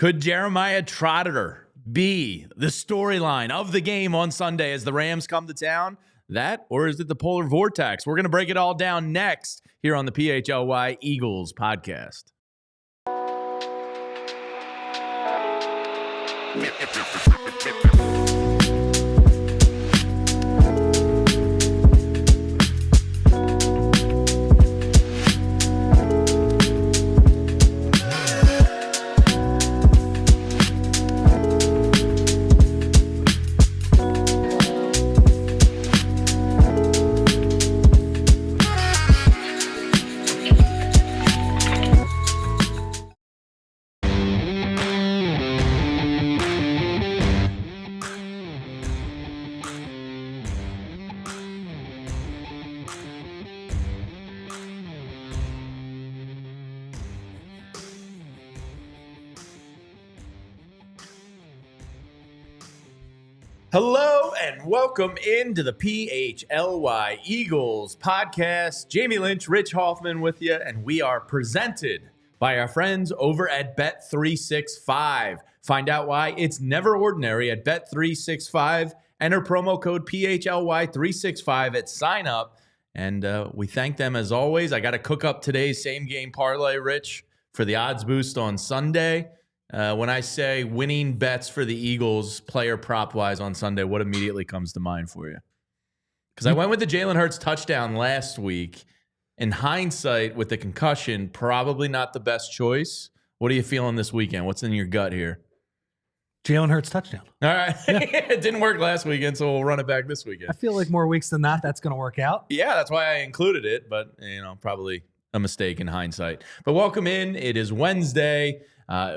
Could Jeremiah Trotter be the storyline of the game on Sunday as the Rams come to town? That, or is it the polar vortex? We're going to break it all down next here on the PHLY Eagles podcast. Hello and welcome into the PHLY Eagles podcast. Jamie Lynch, Rich Hoffman with you, and we are presented by our friends over at Bet365. Find out why it's never ordinary at Bet365. Enter promo code PHLY365 at sign up, and we thank them as always. I got to cook up today's same game parlay, Rich, for the odds boost on Sunday. When I say winning bets for the Eagles, player prop-wise on Sunday, what immediately comes to mind for you? Because I went with the Jalen Hurts touchdown last week. In hindsight, with the concussion, probably not the best choice. What are you feeling this weekend? What's in your gut here? Jalen Hurts touchdown. All right. Yeah. It didn't work last weekend, so we'll run it back this weekend. I feel like more weeks than that, that's going to work out. Yeah, that's why I included it, but, probably a mistake in hindsight. But welcome in. It is Wednesday.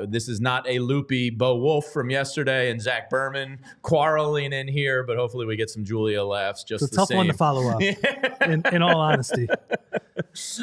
This is not a loopy Bo Wolf from yesterday and Zach Berman quarreling in here, but hopefully we get some Julia laughs just it's a tough one to follow up, in all honesty.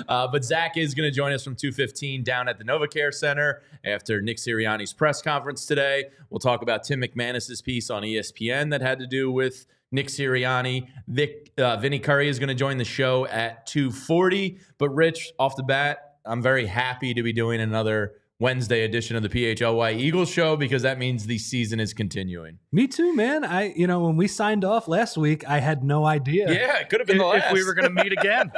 But Zach is going to join us from 2:15 down at the Novacare Center after Nick Sirianni's press conference today. We'll talk about Tim McManus's piece on ESPN that had to do with Nick Sirianni. Vinnie Curry is going to join the show at 2:40. But Rich, off the bat, I'm very happy to be doing another Wednesday edition of the PHLY Eagles show because that means the season is continuing. Me too, man. When we signed off last week, I had no idea. Yeah, it could have been the last. If we were going to meet again.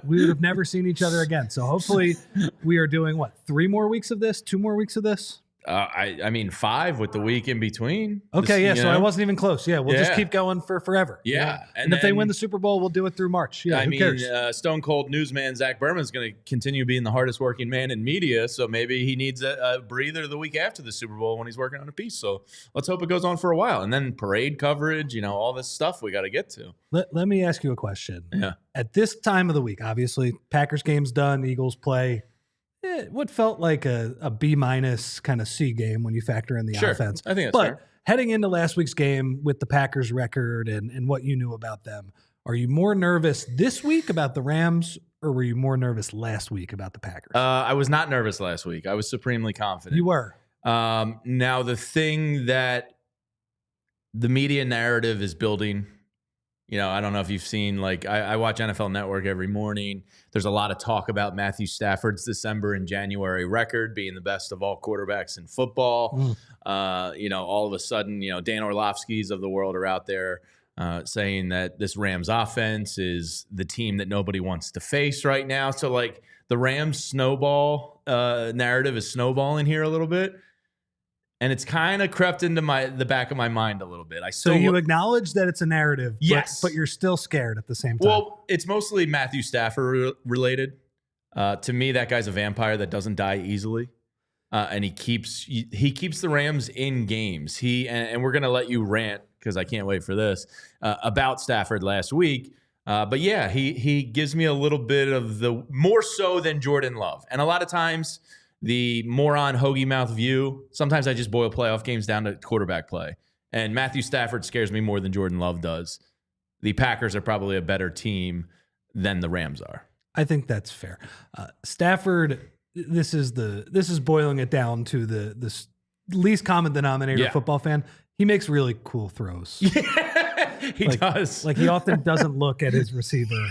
We would have never seen each other again. So hopefully we are doing, 3 more weeks of this? 2 more weeks of this? I mean 5 with the week in between. Okay, so I wasn't even close. Yeah, we'll just keep going for forever. Yeah. And if they win the Super Bowl, we'll do it through March. Yeah, who cares? Stone Cold newsman Zach Berman is going to continue being the hardest working man in media, so maybe he needs a breather the week after the Super Bowl when he's working on a piece. So let's hope it goes on for a while. And then parade coverage, all this stuff we got to get to. Let me ask you a question. Yeah. At this time of the week, obviously, Packers game's done, Eagles play. What felt like a B- kind of C game when you factor in the offense. I think that's fair. Heading into last week's game with the Packers record and what you knew about them, are you more nervous this week about the Rams or were you more nervous last week about the Packers? I was not nervous last week. I was supremely confident. You were. Now, the thing that the media narrative is building, I don't know if you've seen, I watch NFL Network every morning. There's a lot of talk about Matthew Stafford's December and January record being the best of all quarterbacks in football. All of a sudden, Dan Orlovsky's of the world are out there saying that this Rams offense is the team that nobody wants to face right now. So, the Rams snowball narrative is snowballing here a little bit. And it's kind of crept into the back of my mind a little bit. So you acknowledge that it's a narrative, yes, but you're still scared at the same time. Well, it's mostly Matthew Stafford related. To me, that guy's a vampire that doesn't die easily, and he keeps the Rams in games. And we're gonna let you rant because I can't wait for this about Stafford last week. But yeah, he gives me a little bit of the more so than Jordan Love, and a lot of times. The moron hoagie mouth view. Sometimes I just boil playoff games down to quarterback play. And Matthew Stafford scares me more than Jordan Love does. The Packers are probably a better team than the Rams are. I think that's fair. Stafford, this is boiling it down to the least common denominator football fan. He makes really cool throws. He does. Like he often doesn't look at his receiver.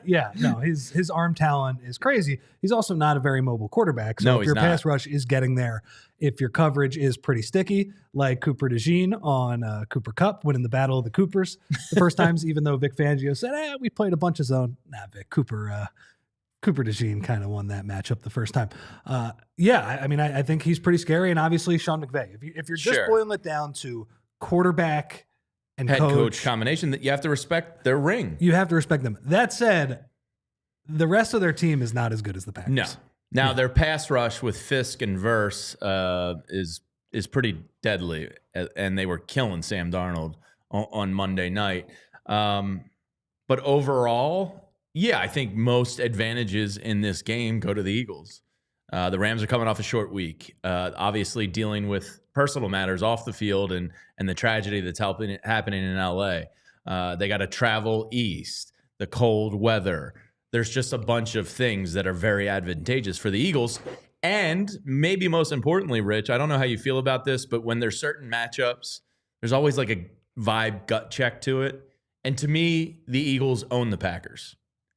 His arm talent is crazy. He's also not a very mobile quarterback. So if your pass rush is getting there, if your coverage is pretty sticky, like Cooper DeJean on Cooper Cup, winning the Battle of the Coopers the first times, even though Vic Fangio said, we played a bunch of zone. Nah, Vic, Cooper DeJean kind of won that matchup the first time. I think he's pretty scary. And obviously Sean McVay, if you're just boiling it down to quarterback and head coach combination, that you have to respect their ring. You have to respect them. That said, the rest of their team is not as good as the Packers. No. Now their pass rush with Fisk and Verse is pretty deadly, and they were killing Sam Darnold on Monday night. But overall, I think most advantages in this game go to the Eagles. The Rams are coming off a short week, obviously dealing with personal matters off the field and the tragedy that's happening in LA. They got to travel east, the cold weather. There's just a bunch of things that are very advantageous for the Eagles. And maybe most importantly, Rich, I don't know how you feel about this, but when there's certain matchups, there's always like a vibe gut check to it. And to me, the Eagles own the Packers.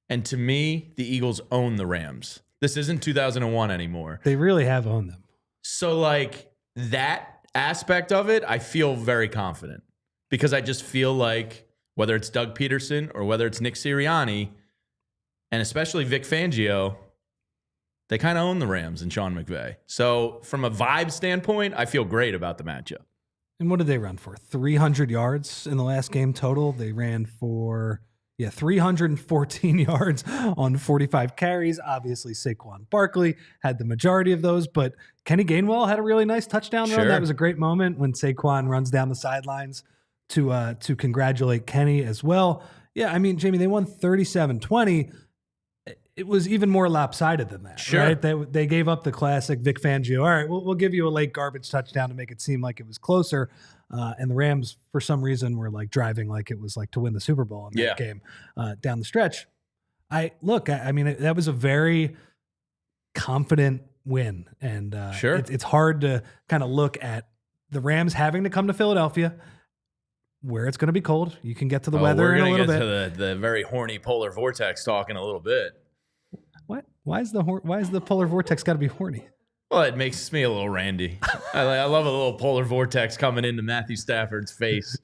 And to me, the Eagles own the Rams. This isn't 2001 anymore. They really have owned them. So like that aspect of it, I feel very confident because I just feel like whether it's Doug Peterson or whether it's Nick Sirianni, and especially Vic Fangio, they kind of own the Rams and Sean McVay. So from a vibe standpoint, I feel great about the matchup. And what did they run for? 300 yards in the last game total. They ran for 314 yards on 45 carries. Obviously, Saquon Barkley had the majority of those, but Kenny Gainwell had a really nice touchdown run. That was a great moment when Saquon runs down the sidelines to congratulate Kenny as well. Yeah, I mean, Jamie, they won 37-20. It was even more lopsided than that, right? They gave up the classic Vic Fangio. All right, we'll give you a late garbage touchdown to make it seem like it was closer. And the Rams, for some reason, were like driving like it was like to win the Super Bowl in that game down the stretch. That was a very confident win. And it's hard to kind of look at the Rams having to come to Philadelphia, where it's going to be cold. You can get to the weather in a little bit. We're going to get to the very horny polar vortex talk in a little bit. What? Why is the polar vortex got to be horny? Well, it makes me a little randy. I love a little polar vortex coming into Matthew Stafford's face.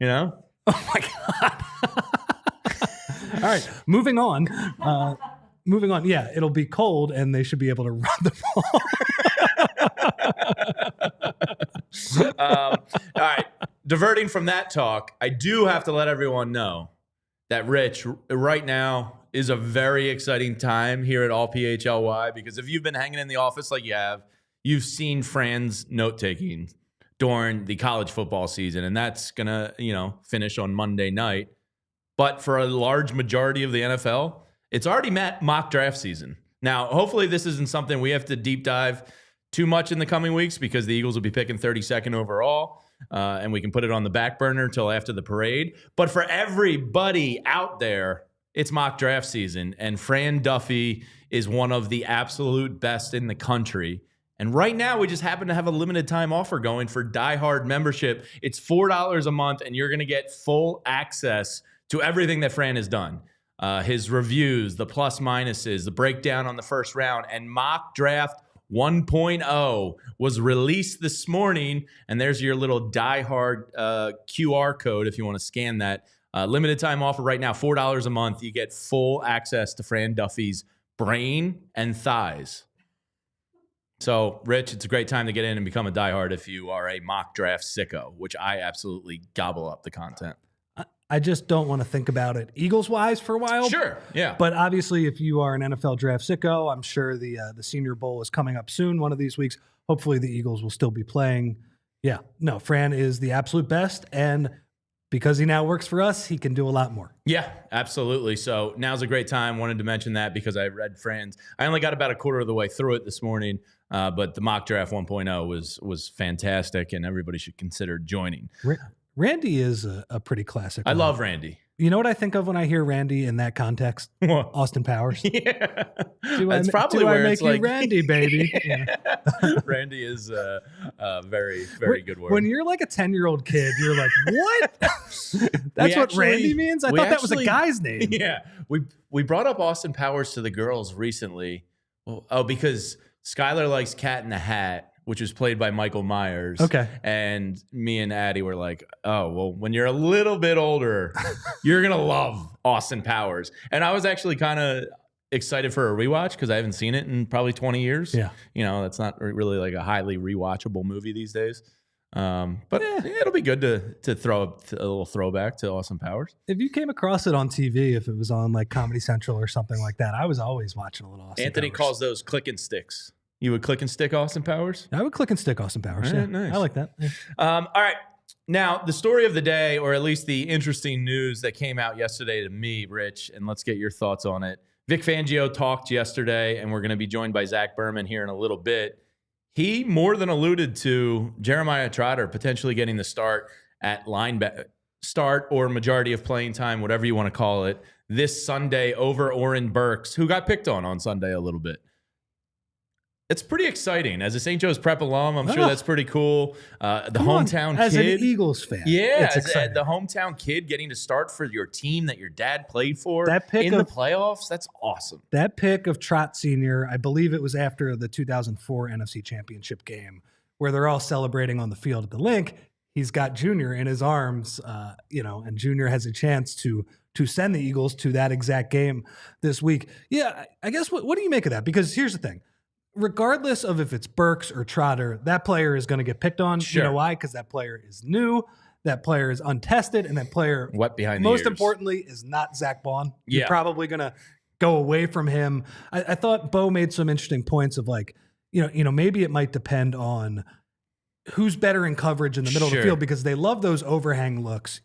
You know? Oh my God! All right, moving on. Yeah, it'll be cold, and they should be able to run the ball. All right. Diverting from that talk, I do have to let everyone know that Rich, right now, is a very exciting time here at All PHLY, because if you've been hanging in the office like you have, you've seen Fran's note-taking during the college football season, and that's going to, finish on Monday night. But for a large majority of the NFL, it's already mock draft season. Now, hopefully this isn't something we have to deep dive too much in the coming weeks, because the Eagles will be picking 32nd overall, and we can put it on the back burner until after the parade. But for everybody out there, it's mock draft season, and Fran Duffy is one of the absolute best in the country. And right now, we just happen to have a limited time offer going for diehard membership. It's $4 a month, and you're going to get full access to everything that Fran has done. His reviews, the plus minuses, the breakdown on the first round, and mock draft 1.0 was released this morning. And there's your little diehard QR code if you want to scan that. Limited time offer right now, $4 a month. You get full access to Fran Duffy's brain and thighs. So, Rich, it's a great time to get in and become a diehard if you are a mock draft sicko, which I absolutely gobble up the content. I just don't want to think about it Eagles-wise for a while. Sure, yeah. But obviously, if you are an NFL draft sicko, I'm sure the Senior Bowl is coming up soon, one of these weeks. Hopefully, the Eagles will still be playing. Yeah, no, Fran is the absolute best, and because he now works for us, he can do a lot more. Yeah, absolutely. So now's a great time. Wanted to mention that because I read Fran's. I only got about a quarter of the way through it this morning, but the mock draft 1.0 was fantastic, and everybody should consider joining. Randy is a pretty classic I one. love Randy. You know what I think of when I hear Randy in that context? What? Austin Powers. Yeah. That's probably where I it's make you like Randy, baby. Yeah. Randy is a very, very good word. When you're like a 10-year-old kid, you're like, what? That's what Randy means? I thought that was a guy's name. Yeah. We brought up Austin Powers to the girls recently. Oh, because Skylar likes Cat in the Hat, which was played by Michael Myers. Okay. And me and Addie were like, oh, well, when you're a little bit older, you're going to love Austin Powers. And I was actually kind of excited for a rewatch because I haven't seen it in probably 20 years. Yeah. You know, that's not really like a highly rewatchable movie these days. But it'll be good to throw a little throwback to Austin Powers. If you came across it on TV, if it was on like Comedy Central or something like that, I was always watching a little Austin Anthony Powers. calls those click and sticks. You would click and stick Austin Powers? I would click and stick Austin Powers. All Yeah. right, nice. I like that. Yeah. All right. Now, the story of the day, or at least the interesting news that came out yesterday to me, Rich, and let's get your thoughts on it. Vic Fangio talked yesterday, and we're going to be joined by Zach Berman here in a little bit. He more than alluded to Jeremiah Trotter potentially getting the start at linebacker, start or majority of playing time, whatever you want to call it, this Sunday over Oren Burks, who got picked on Sunday a little bit. It's pretty exciting. As a St. Joe's Prep alum, I'm sure that's pretty cool. The hometown kid. As an Eagles fan. Yeah, it's exciting. The hometown kid getting to start for your team that your dad played for that pick in the playoffs, that's awesome. That pick of Trot Sr., I believe it was after the 2004 NFC Championship game where they're all celebrating on the field at the Link. He's got Junior in his arms, and Junior has a chance to send the Eagles to that exact game this week. Yeah, I guess what do you make of that? Because here's the thing. Regardless of if it's Burks or Trotter, that player is going to get picked on. Sure. You know why? Because that player is new, that player is untested, and that player, wet behind the ears. most importantly, is not Zach Bond. Yeah. You're probably going to go away from him. I thought Bo made some interesting points of like, maybe it might depend on who's better in coverage in the middle of the field because they love those overhang looks.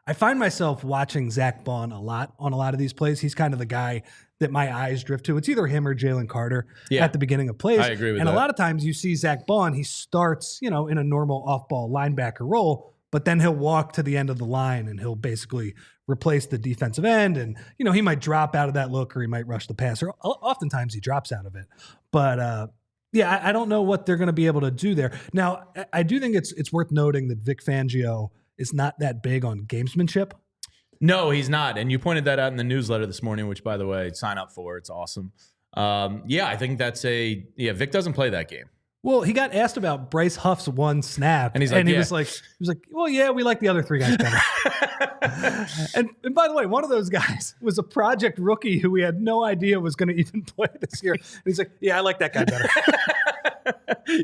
I find myself watching Zach Bond a lot on a lot of these plays. He's kind of the guy that my eyes drift to. It's either him or Jalen Carter at the beginning of plays. I agree with that. And a lot of times you see Zach Bond, he starts, in a normal off-ball linebacker role, but then he'll walk to the end of the line and he'll basically replace the defensive end. And, he might drop out of that look or he might rush the passer. Oftentimes he drops out of it. But, I don't know what they're going to be able to do there. Now, I do think it's worth noting that Vic Fangio is not that big on gamesmanship. No, he's not. And you pointed that out in the newsletter this morning, which, by the way, sign up for. It's awesome. I think that's Vic doesn't play that game. Well, he got asked about Bryce Huff's one snap, and he was like, well, yeah, we like the other three guys better. and by the way, one of those guys was a project rookie who we had no idea was going to even play this year. And he's like, yeah, I like that guy better.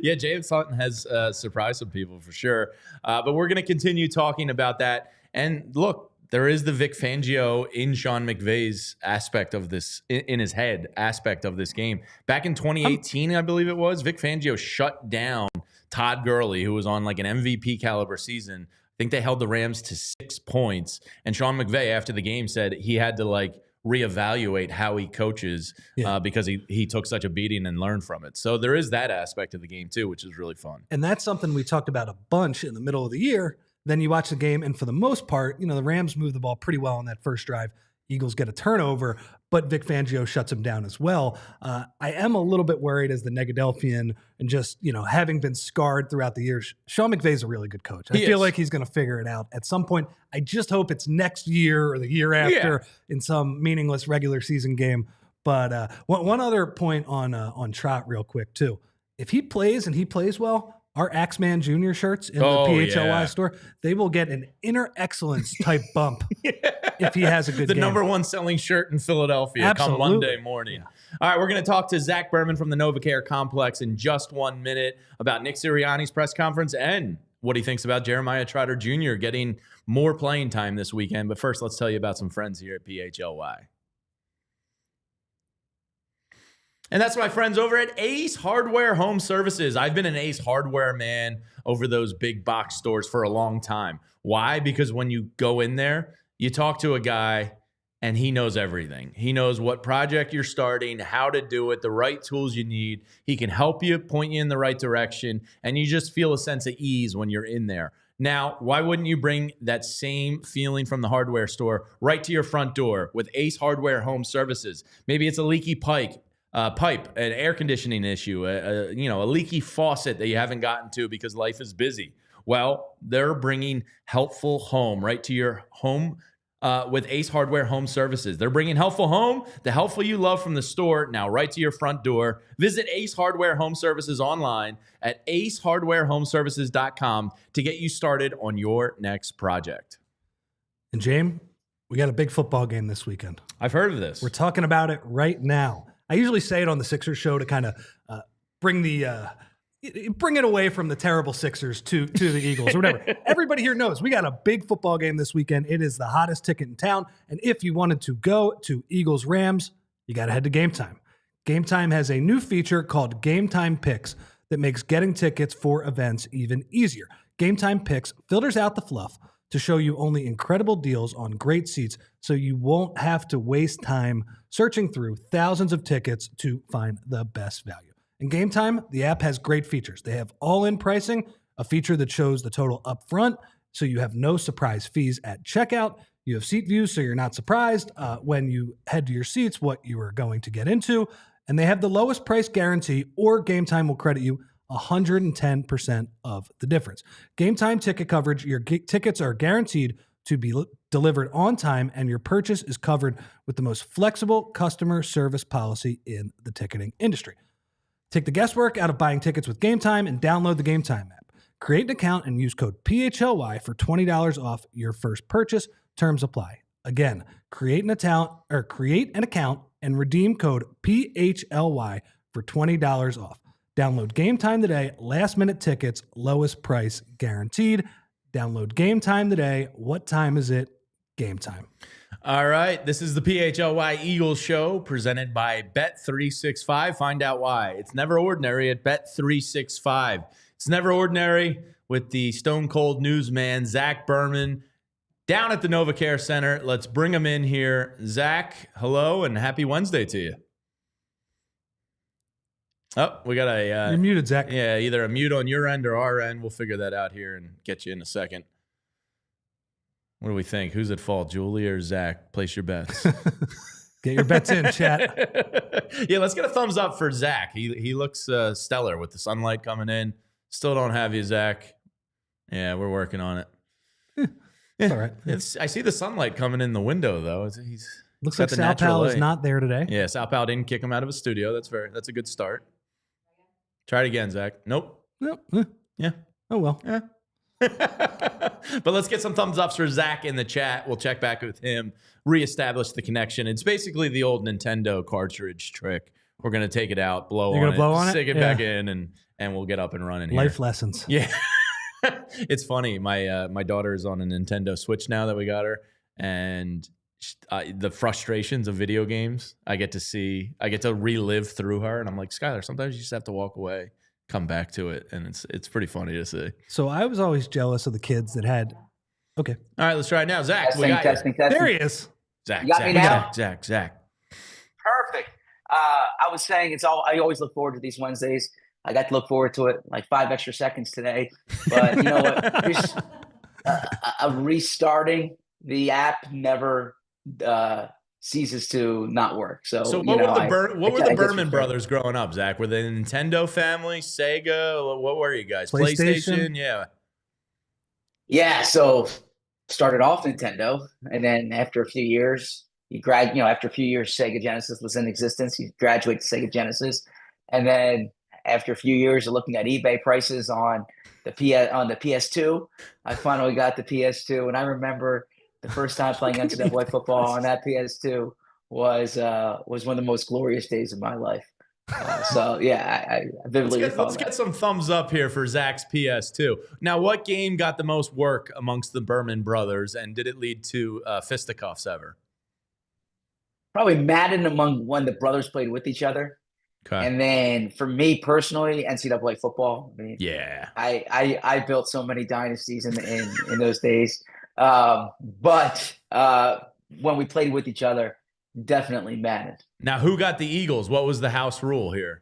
Yeah, James Hutton has surprised some people for sure. But we're going to continue talking about that. And look, there is the Vic Fangio in Sean McVay's aspect of this, in his head aspect of this game. Back in 2018, I believe it was, Vic Fangio shut down Todd Gurley, who was on like an MVP caliber season. I think they held the Rams to 6 points. And Sean McVay, after the game, said he had to reevaluate how he coaches because he took such a beating and learned from it. So there is that aspect of the game too, which is really fun. And that's something we talked about a bunch in the middle of the year. Then you watch the game, and for the most part, the Rams move the ball pretty well on that first drive. Eagles get a turnover, but Vic Fangio shuts him down as well. I am a little bit worried as the Negadelphian and just, having been scarred throughout the years. Sean McVay's a really good coach. I feel like he's going to figure it out at some point. I just hope it's next year or the year after in some meaningless regular season game. But one other point on Trot real quick too. If he plays and he plays well, our Axeman Jr. shirts in the PHLY store, they will get an inner excellence type bump if he has a good game. The number one selling shirt in Philadelphia come Monday morning. Yeah. All right, we're going to talk to Zach Berman from the Novacare Complex in just 1 minute about Nick Sirianni's press conference and what he thinks about Jeremiah Trotter Jr. getting more playing time this weekend. But first, let's tell you about some friends here at PHLY. And that's my friends over at Ace Hardware Home Services. I've been an Ace Hardware man over those big box stores for a long time. Why? Because when you go in there, you talk to a guy and he knows everything. He knows what project you're starting, how to do it, the right tools you need. He can help you, point you in the right direction, and you just feel a sense of ease when you're in there. Now, why wouldn't you bring that same feeling from the hardware store right to your front door with Ace Hardware Home Services? Maybe it's a leaky pipe, an air conditioning issue, a leaky faucet that you haven't gotten to because life is busy. Well, they're bringing Helpful Home right to your home with Ace Hardware Home Services. They're bringing Helpful Home, the helpful you love from the store, now right to your front door. Visit Ace Hardware Home Services online at acehardwarehomeservices.com to get you started on your next project. And James, we got a big football game this weekend. I've heard of this. We're talking about it right now. I usually say it on the Sixers show to kind of bring it away from the terrible Sixers to the Eagles or whatever. Everybody here knows we got a big football game this weekend. It is the hottest ticket in town. And if you wanted to go to Eagles Rams, you got to head to Game Time. Game Time has a new feature called Game Time Picks that makes getting tickets for events even easier. Game Time Picks filters out the fluff to show you only incredible deals on great seats so you won't have to waste time searching through thousands of tickets to find the best value. In Game Time, the app has great features. They have all-in pricing, a feature that shows the total up front, so you have no surprise fees at checkout. You have seat views, so you're not surprised when you head to your seats what you are going to get into. And they have the lowest price guarantee, or Game Time will credit you 110% of the difference. Game Time ticket coverage, your tickets are guaranteed to be delivered on time, and your purchase is covered with the most flexible customer service policy in the ticketing industry. Take the guesswork out of buying tickets with Game Time and download the Game Time app. Create an account and use code PHLY for $20 off your first purchase. Terms apply. Again, create an account and redeem code PHLY for $20 off. Download Game Time today. Last minute tickets, lowest price guaranteed. Download Game Time today. What time is it? Game Time. All right. This is the PHLY Eagles show presented by Bet365. Find out why. It's never ordinary at Bet365. It's never ordinary with the Stone Cold newsman, Zach Berman, down at the Novacare Center. Let's bring him in here. Zach, hello, and happy Wednesday to you. Oh, we got a... You're muted, Zach. Yeah, either a mute on your end or our end. We'll figure that out here and get you in a second. What do we think? Who's at fault, Julie or Zach? Place your bets. Get your bets in, chat. Yeah, let's get a thumbs up for Zach. He looks stellar with the sunlight coming in. Still don't have you, Zach. Yeah, we're working on it. It's all right. I see the sunlight coming in the window, though. Looks like Sal Pal is not there today. Yeah, Sal Pal didn't kick him out of his studio. That's a good start. Try it again, Zach. Nope. Yeah. Oh, well. Yeah. But let's get some thumbs ups for Zach in the chat. We'll check back with him, reestablish the connection. It's basically the old Nintendo cartridge trick. We're going to take it out, blow on it, stick it back in, and we'll get up and running here. Life lessons. Yeah. It's funny. My daughter is on a Nintendo Switch now that we got her, and the frustrations of video games I get to relive through her, and I'm like, Skylar, sometimes you just have to walk away, come back to it, and it's pretty funny to see. So I was always jealous of the kids that had. Okay. All right, let's try it now. Zach, testing. There he is. Zach. Perfect. I was saying I always look forward to these Wednesdays. I got to look forward to it like 5 extra seconds today. But you know what? Just restarting the app never ceases to not work. So what were the Berman brothers growing up, Zach? Were they a Nintendo family, Sega? What were you guys? PlayStation? Yeah. Yeah. So started off Nintendo, and then after a few years, after a few years, Sega Genesis was in existence. You graduate to Sega Genesis, and then after a few years of looking at eBay prices on the PS2, I finally got the PS2, and I remember the first time playing NCAA football on that PS2 was one of the most glorious days of my life. So yeah, I vividly recall Let's get some thumbs up here for Zach's PS2. Now, what game got the most work amongst the Berman brothers, and did it lead to fisticuffs ever? Probably Madden among when the brothers played with each other. Okay. And then for me personally, NCAA football. I mean, yeah, I built so many dynasties in those days. But when we played with each other, definitely Madden. Now, who got the Eagles? What was the house rule here?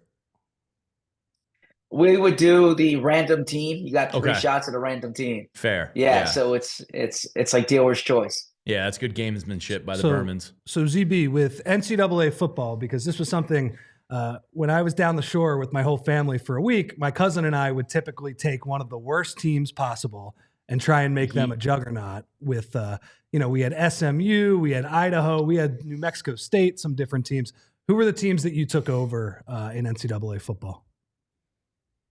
We would do the random team. You got three Okay. shots at a random team. Fair. Yeah, so it's like dealer's choice. Yeah, that's good gamesmanship by the So- Bermans. So ZB, with NCAA football, because this was something when I was down the shore with my whole family for a week, my cousin and I would typically take one of the worst teams possible and try and make them a juggernaut with, we had SMU, we had Idaho, we had New Mexico State, some different teams. Who were the teams that you took over in NCAA football?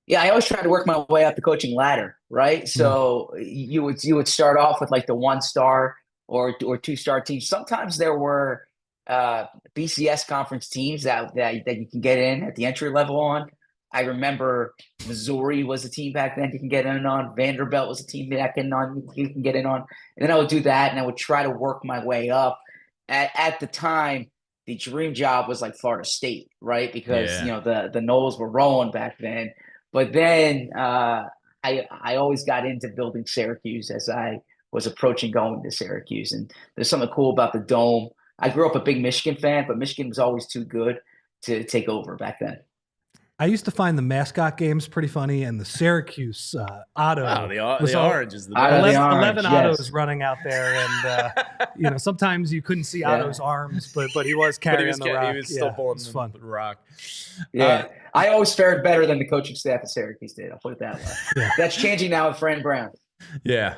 Yeah, I always try to work my way up the coaching ladder, right? So you would start off with like the 1-star or 2-star teams. Sometimes there were BCS conference teams that you can get in at the entry level on. I remember Missouri was a team back then you can get in on. Vanderbilt was a team that you can get in on. And then I would do that, and I would try to work my way up. At the time, the dream job was like Florida State, right? Because the Noles were rolling back then. But then I always got into building Syracuse as I was approaching going to Syracuse. And there's something cool about the Dome. I grew up a big Michigan fan, but Michigan was always too good to take over back then. I used to find the mascot games pretty funny, and the Syracuse Otto. Oh, the orange is the Otto best. the orange, 11 yes. Ottos running out there, and sometimes you couldn't see Otto's arms, but he was carrying the rock. He was still pulling it was fun. the rock. Yeah, I always fared better than the coaching staff at Syracuse did. I'll put it that way. Yeah. That's changing now with Fran Brown. Yeah.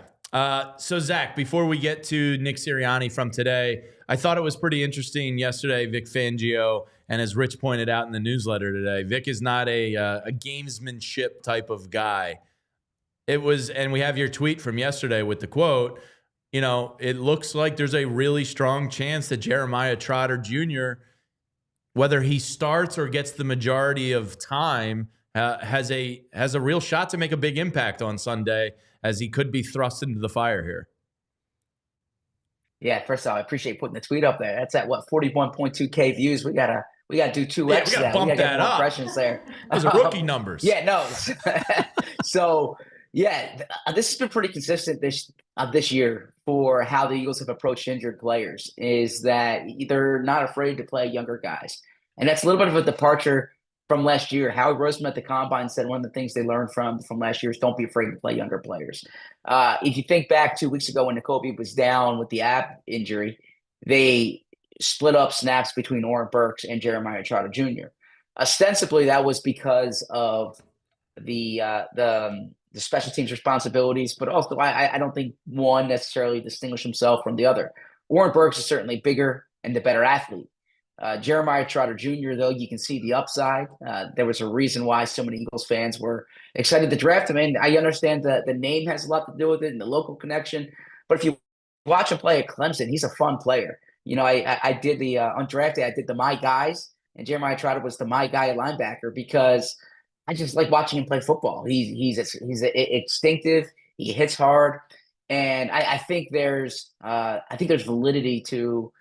So, Zach, before we get to Nick Sirianni from today, I thought it was pretty interesting yesterday, Vic Fangio, and as Rich pointed out in the newsletter today, Vic is not a gamesmanship type of guy. And we have your tweet from yesterday with the quote, it looks like there's a really strong chance that Jeremiah Trotter Jr., whether he starts or gets the majority of time, has a real shot to make a big impact on Sunday, as he could be thrust into the fire here. Yeah, first of all, I appreciate putting the tweet up there. That's at 41.2K views. We gotta do 2x. Yeah, we gotta bump that up. Impressions there. Those are rookie numbers. Yeah, no. So yeah, this has been pretty consistent this year for how the Eagles have approached injured players. Is that they're not afraid to play younger guys, and that's a little bit of a departure from last year. Howie Roseman at the Combine said one of the things they learned from last year is don't be afraid to play younger players. If you think back 2 weeks ago when Nakobe was down with the ab injury, they split up snaps between Oren Burks and Jeremiah Trotter Jr. Ostensibly, that was because of the special teams responsibilities, but also I don't think one necessarily distinguished himself from the other. Oren Burks is certainly bigger and the better athlete. Jeremiah Trotter Jr., though, you can see the upside. There was a reason why so many Eagles fans were excited to draft him. And I understand that the name has a lot to do with it and the local connection. But if you watch him play at Clemson, he's a fun player. I did the undrafted, I did the My Guys, and Jeremiah Trotter was the My Guy linebacker because I just like watching him play football. He's instinctive. He hits hard. And I think there's validity to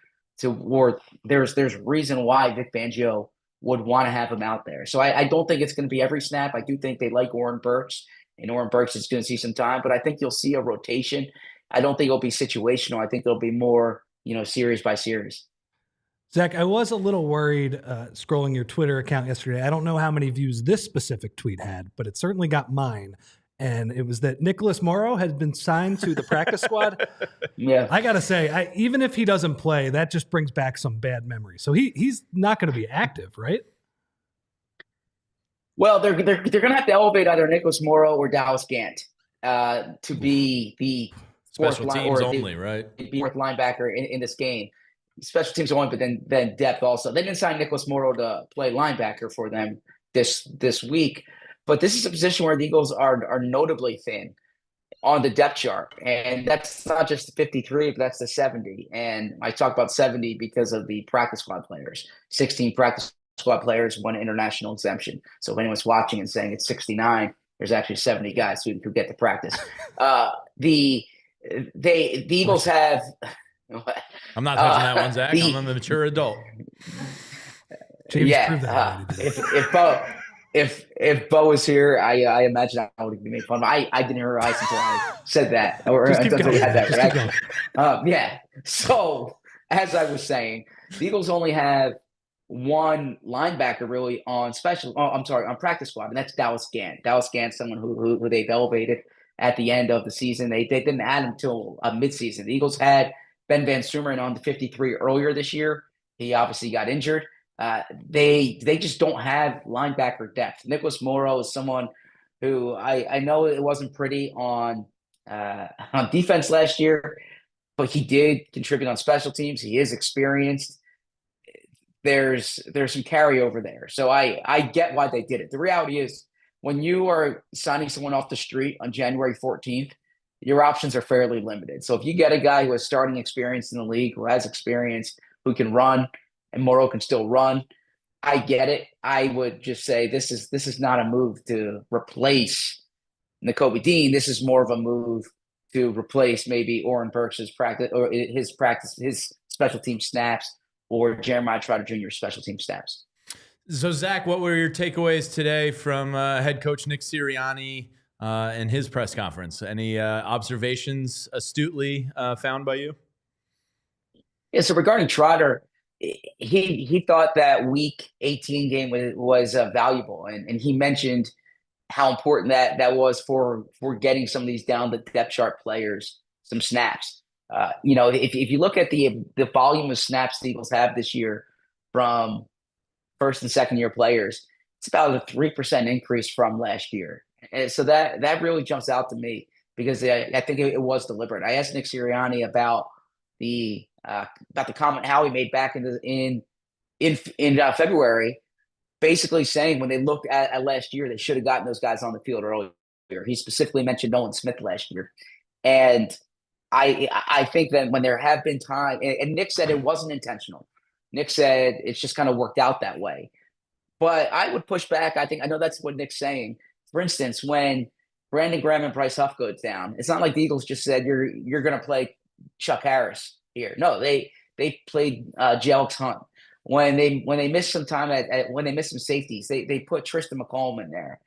or there's reason why Vic Fangio would want to have him out there. So I don't think it's going to be every snap. I do think they like Oren Burks, and Oren Burks is going to see some time, but I think you'll see a rotation. I don't think it'll be situational. I think it'll be more, series by series. Zach, I was a little worried scrolling your Twitter account yesterday. I don't know how many views this specific tweet had, but it certainly got mine. And it was that Nicholas Morrow had been signed to the practice squad. Yeah. I got to say, even if he doesn't play, that just brings back some bad memories. So he's not going to be active, right? Well, they're going to have to elevate either Nicholas Morrow or Dallas Gant to be the special teams only, right? The fourth linebacker in this game. Special teams only, but then depth also. They didn't sign Nicholas Morrow to play linebacker for them this week. But this is a position where the Eagles are notably thin on the depth chart. And that's not just the 53, but that's the 70. And I talk about 70 because of the practice squad players. 16 practice squad players, one international exemption. So if anyone's watching and saying it's 69, there's actually 70 guys who get to practice. The Eagles have I'm not touching that one, Zach. I'm a mature adult. James proved that. If Bo was here, I imagine I would be made fun of. I didn't realize until I said that, or until we had that reaction. Yeah. So as I was saying, the Eagles only have one linebacker really on on practice squad, and that's Dallas Gant. Dallas Gant, someone who they've elevated at the end of the season. They didn't add him until midseason. The Eagles had Ben Van Sumeren on the 53 earlier this year. He obviously got injured. They just don't have linebacker depth. Nicholas Morrow is someone who I know it wasn't pretty on defense last year, but he did contribute on special teams. He is experienced. There's some carryover there. So I get why they did it. The reality is when you are signing someone off the street on January 14th, your options are fairly limited. So if you get a guy who has starting experience in the league, who has experience, who can run, and Morrow can still run, I get it. I would just say this is not a move to replace Nakobe Dean. This is more of a move to replace maybe Oren Burks' practice or his special team snaps, or Jeremiah Trotter Jr. special team snaps. So, Zach, what were your takeaways today from head coach Nick Sirianni and his press conference? Any observations astutely found by you? Yeah, so regarding Trotter, he thought that week 18 game was valuable, and he mentioned how important that was for getting some of these down the depth chart players some snaps. If you look at the volume of snaps the Eagles have this year from first and second year players, it's about a 3% increase from last year. And so that really jumps out to me because I think it was deliberate. I asked Nick Sirianni about the comment Howie made back in February, basically saying when they looked at last year, they should have gotten those guys on the field earlier. He specifically mentioned Nolan Smith last year. And I think that when there have been time, and Nick said it wasn't intentional. Nick said it's just kind of worked out that way. But I would push back. I know that's what Nick's saying. For instance, when Brandon Graham and Bryce Huff goes down, it's not like the Eagles just said you're going to play Chuck Harris here. No, they played J.Alex Hunt. When they missed some time when they missed some safeties, they put Tristan McCollum in there.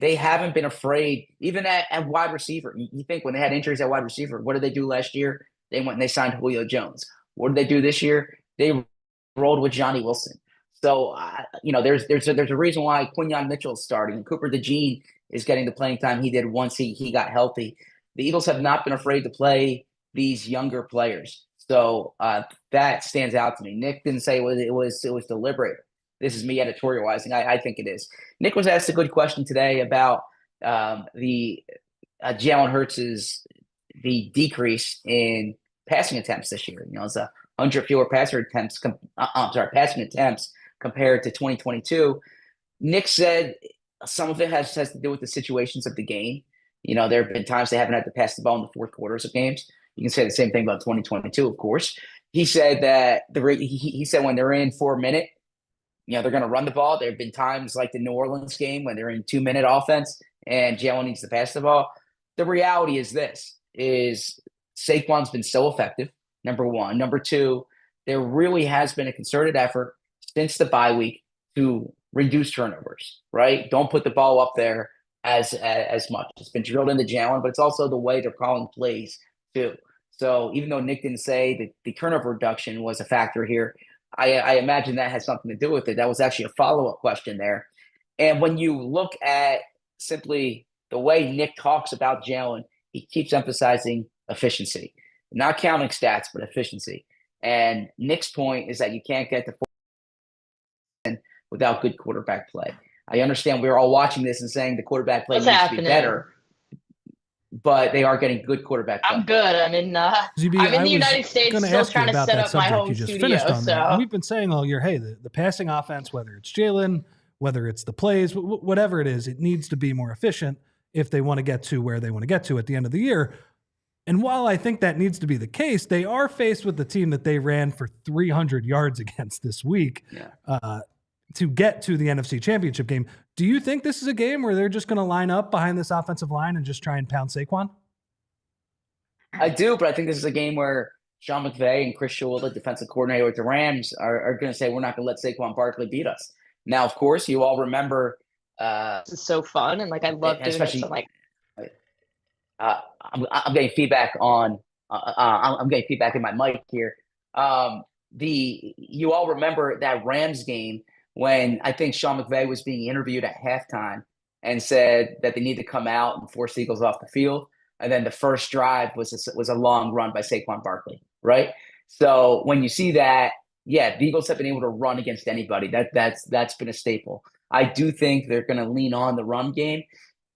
They haven't been afraid, even at wide receiver. You think when they had injuries at wide receiver, what did they do last year? They went and they signed Julio Jones. What did they do this year? They rolled with Johnny Wilson. So there's a reason why Quinyon Mitchell is starting. Cooper DeJean is getting the playing time he did once he got healthy. The Eagles have not been afraid to play these younger players. So that stands out to me. Nick didn't say it was deliberate. This is me editorializing. I think it is. Nick was asked a good question today about the Jalen Hurts' the decrease in passing attempts this year. It's 100 fewer passing attempts compared to 2022. Nick said some of it has to do with the situations of the game. There have been times they haven't had to pass the ball in the fourth quarters of games. You can say the same thing about 2022, of course. He said that he said when they're in 4 minute, they're going to run the ball. There have been times like the New Orleans game when they're in 2 minute offense and Jalen needs to pass the ball. The reality is Saquon's been so effective, number one. Number two, there really has been a concerted effort since the bye week to reduce turnovers, right? Don't put the ball up there as much. It's been drilled into Jalen, but it's also the way they're calling plays too. So even though Nick didn't say that the turnover reduction was a factor here, I imagine that has something to do with it. That was actually a follow-up question there. And when you look at simply the way Nick talks about Jalen, he keeps emphasizing efficiency, not counting stats, but efficiency. And Nick's point is that you can't get to 4 without good quarterback play. I understand we're all watching this and saying the quarterback play needs to be better, but they are getting good quarterback play. I'm good. I'm in the United States still trying to set up my home studio. So we've been saying all year, hey, the passing offense, whether it's Jalen, whether it's the plays, whatever it is, it needs to be more efficient if they want to get to where they want to get to at the end of the year. And while I think that needs to be the case, they are faced with the team that they ran for 300 yards against this week to get to the NFC Championship game. Do you think this is a game where they're just going to line up behind this offensive line and just try and pound Saquon? I do, but I think this is a game where Sean McVay and Chris Shula, the defensive coordinator with the Rams, are going to say, we're not going to let Saquon Barkley beat us. Now, of course, you all remember. This is so fun, and I love doing this. I'm getting feedback on. I'm getting feedback in my mic here. you all remember that Rams game when I think Sean McVay was being interviewed at halftime and said that they need to come out and force the Eagles off the field. And then the first drive was a long run by Saquon Barkley, right? So when you see that, yeah, the Eagles have been able to run against anybody. That's been a staple. I do think they're going to lean on the run game,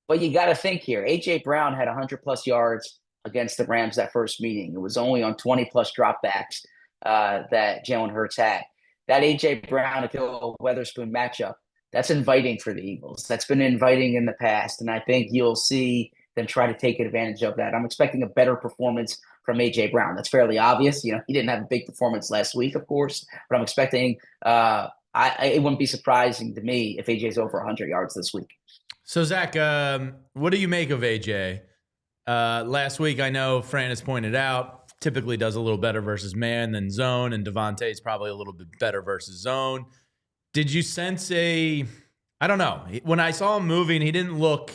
but you got to think here. A.J. Brown had 100-plus yards against the Rams that first meeting. It was only on 20-plus dropbacks that Jalen Hurts had. That A.J. Brown, Ahkello Witherspoon matchup, that's inviting for the Eagles. That's been inviting in the past, and I think you'll see them try to take advantage of that. I'm expecting a better performance from A.J. Brown. That's fairly obvious. You know, he didn't have a big performance last week, of course, but I'm expecting it wouldn't be surprising to me if A.J.'s over 100 yards this week. So, Zach, what do you make of A.J.? Last week, I know Fran has pointed out, typically does a little better versus man than zone, and Devontae's probably a little bit better versus zone. Did you sense I don't know. When I saw him moving, he didn't look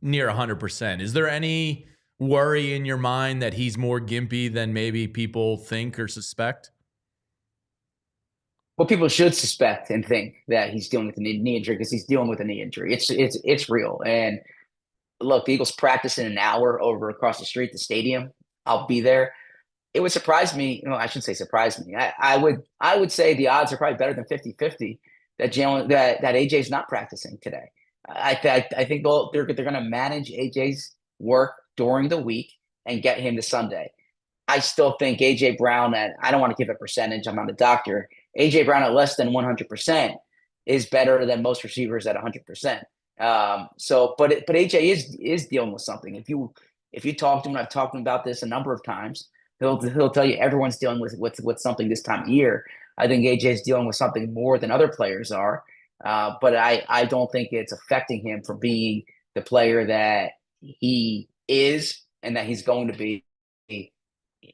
near 100%. Is there any worry in your mind that he's more gimpy than maybe people think or suspect? Well, people should suspect and think that he's dealing with a knee injury because he's dealing with a knee injury. It's real. And look, the Eagles practice in an hour over across the street, the stadium. I'll be there. It would surprise me. No, I shouldn't say surprise me. I would say the odds are probably better than 50-50 that AJ's not practicing today. I think they're going to manage AJ's work during the week and get him to Sunday. I still think AJ Brown I don't want to give a percentage. I'm not a doctor. AJ Brown at less than 100% is better than most receivers at 100%. But AJ is dealing with something. If you talk to him, I've talked to him about this a number of times. He'll tell you everyone's dealing with something this time of year. I think AJ is dealing with something more than other players are. But I don't think it's affecting him from being the player that he is and that he's going to be,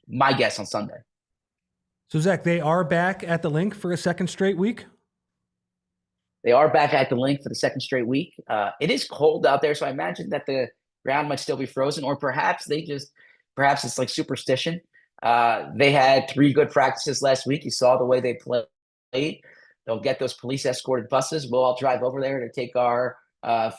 my guess, on Sunday. So, Zach, they are back at the link for a second straight week? They are back at the link for the second straight week. It is cold out there, so I imagine that the ground might still be frozen, or perhaps it's like superstition. They had 3 good practices last week. You saw the way they played. They'll get those police escorted buses. We'll all drive over there to take our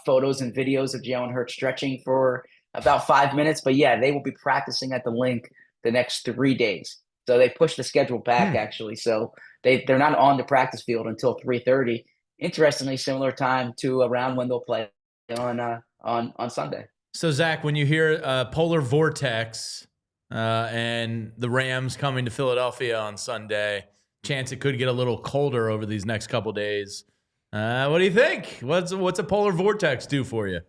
photos and videos of Jalen Hurts stretching for about 5 minutes. But yeah, they will be practicing at the link the next 3 days. So they pushed the schedule back actually. So they're not on the practice field until 3:30. Interestingly, similar time to around when they'll play on Sunday. So Zach, when you hear polar vortex and the Rams coming to Philadelphia on Sunday, chance it could get a little colder over these next couple days. What do you think? What's a polar vortex do for you?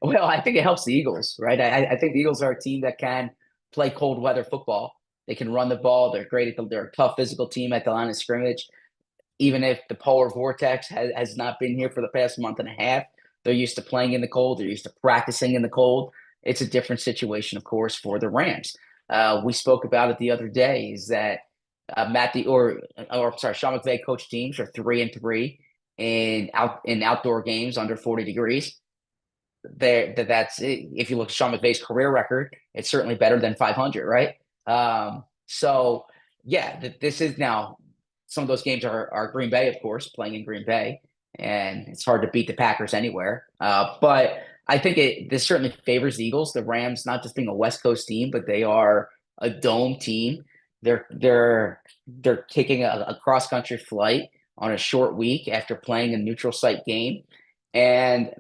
Well, I think it helps the Eagles, right? I think the Eagles are a team that can play cold weather football. They can run the ball. They're great they're a tough physical team at the line of scrimmage. Even if the polar vortex has not been here for the past month and a half, they're used to playing in the cold. They're used to practicing in the cold. It's a different situation, of course, for the Rams. We spoke about it the other day, is that Sean McVay coach teams are 3-3 in outdoor games under 40 degrees. That's it. If you look at Sean McVay's career record, it's certainly better than 500, right? So yeah, this is now some of those games are Green Bay, of course, playing in Green Bay, and it's hard to beat the Packers anywhere. But I think this certainly favors the Eagles. The Rams, not just being a West Coast team, but they are a dome team. They're taking a cross country flight on a short week after playing a neutral site game, and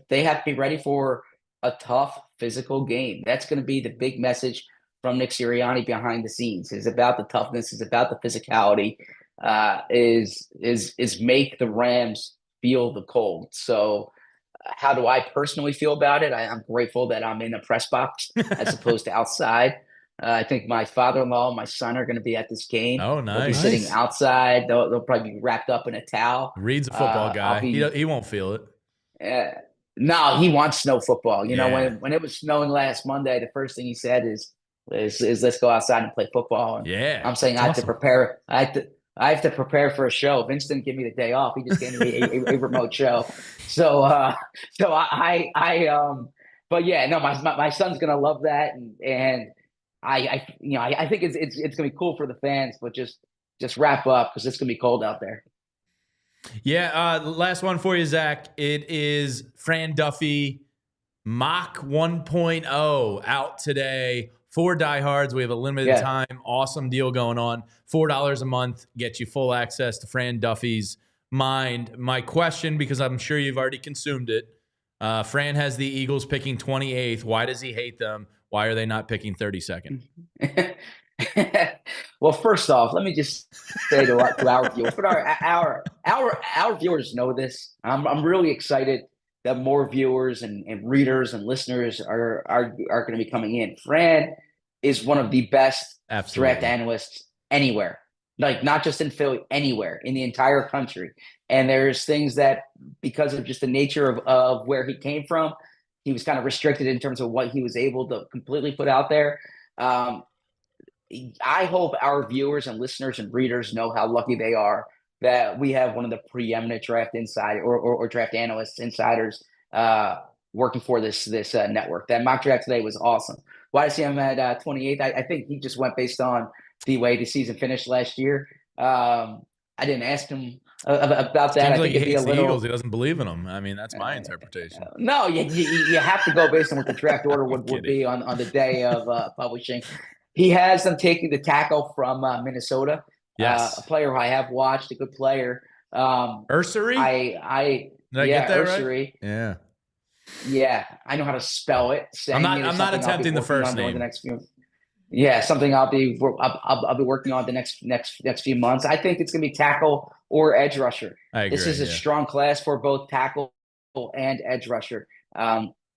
they have to be ready for a tough physical game. That's going to be the big message from Nick Sirianni behind the scenes. It's about the toughness. It's about the physicality. Is make the Rams feel the cold. So how do I personally feel about it? I'm grateful that I'm in a press box as opposed to outside. I think my father-in-law and my son are going to be at this game. Oh, nice. They'll be sitting outside. They'll probably be wrapped up in a towel. Reed's a football guy. He won't feel it. No, he wants snow football. You know, when it was snowing last Monday, the first thing he said is let's go outside and play football. And I'm saying I have to prepare. I have to prepare for a show. Vince didn't give me the day off. He just gave me a remote show. But yeah, no, my son's gonna love that, and I think it's gonna be cool for the fans, but just wrap up because it's gonna be cold out there. Yeah, last one for you, Zach. It is Fran Duffy Mock 1.0 out today for diehards. We have a limited time, awesome deal going on. $4 a month gets you full access to Fran Duffy's mind. My question, because I'm sure you've already consumed it, Fran has the Eagles picking 28th. Why does he hate them? Why are they not picking 32nd? Well, first off, let me just say to our viewers, but our viewers know this. I'm really excited that more viewers and readers and listeners are going to be coming in. Fran is one of the best draft analysts anywhere, like not just in Philly, anywhere in the entire country. And there's things that, because of just the nature of where he came from, he was kind of restricted in terms of what he was able to completely put out there. I hope our viewers and listeners and readers know how lucky they are that we have one of the preeminent draft insider or draft analysts, insiders working for this network. That mock draft today was awesome. Why I see him at 28th? I think he just went based on the way the season finished last year. I didn't ask him about that. Seems like he hates the Eagles. He doesn't believe in them. I mean, that's my interpretation. No, you have to go based on what the draft order would be on the day of publishing. He has them taking the tackle from Minnesota. Yes. A player who I have watched, a good player. Ursary? Did I get that Ursary. Right? Yeah. Yeah, I know how to spell it. I'm not attempting the first name. Something I'll be working on the next few months. I think it's going to be tackle or edge rusher. I agree, this is a strong class for both tackle and edge rusher.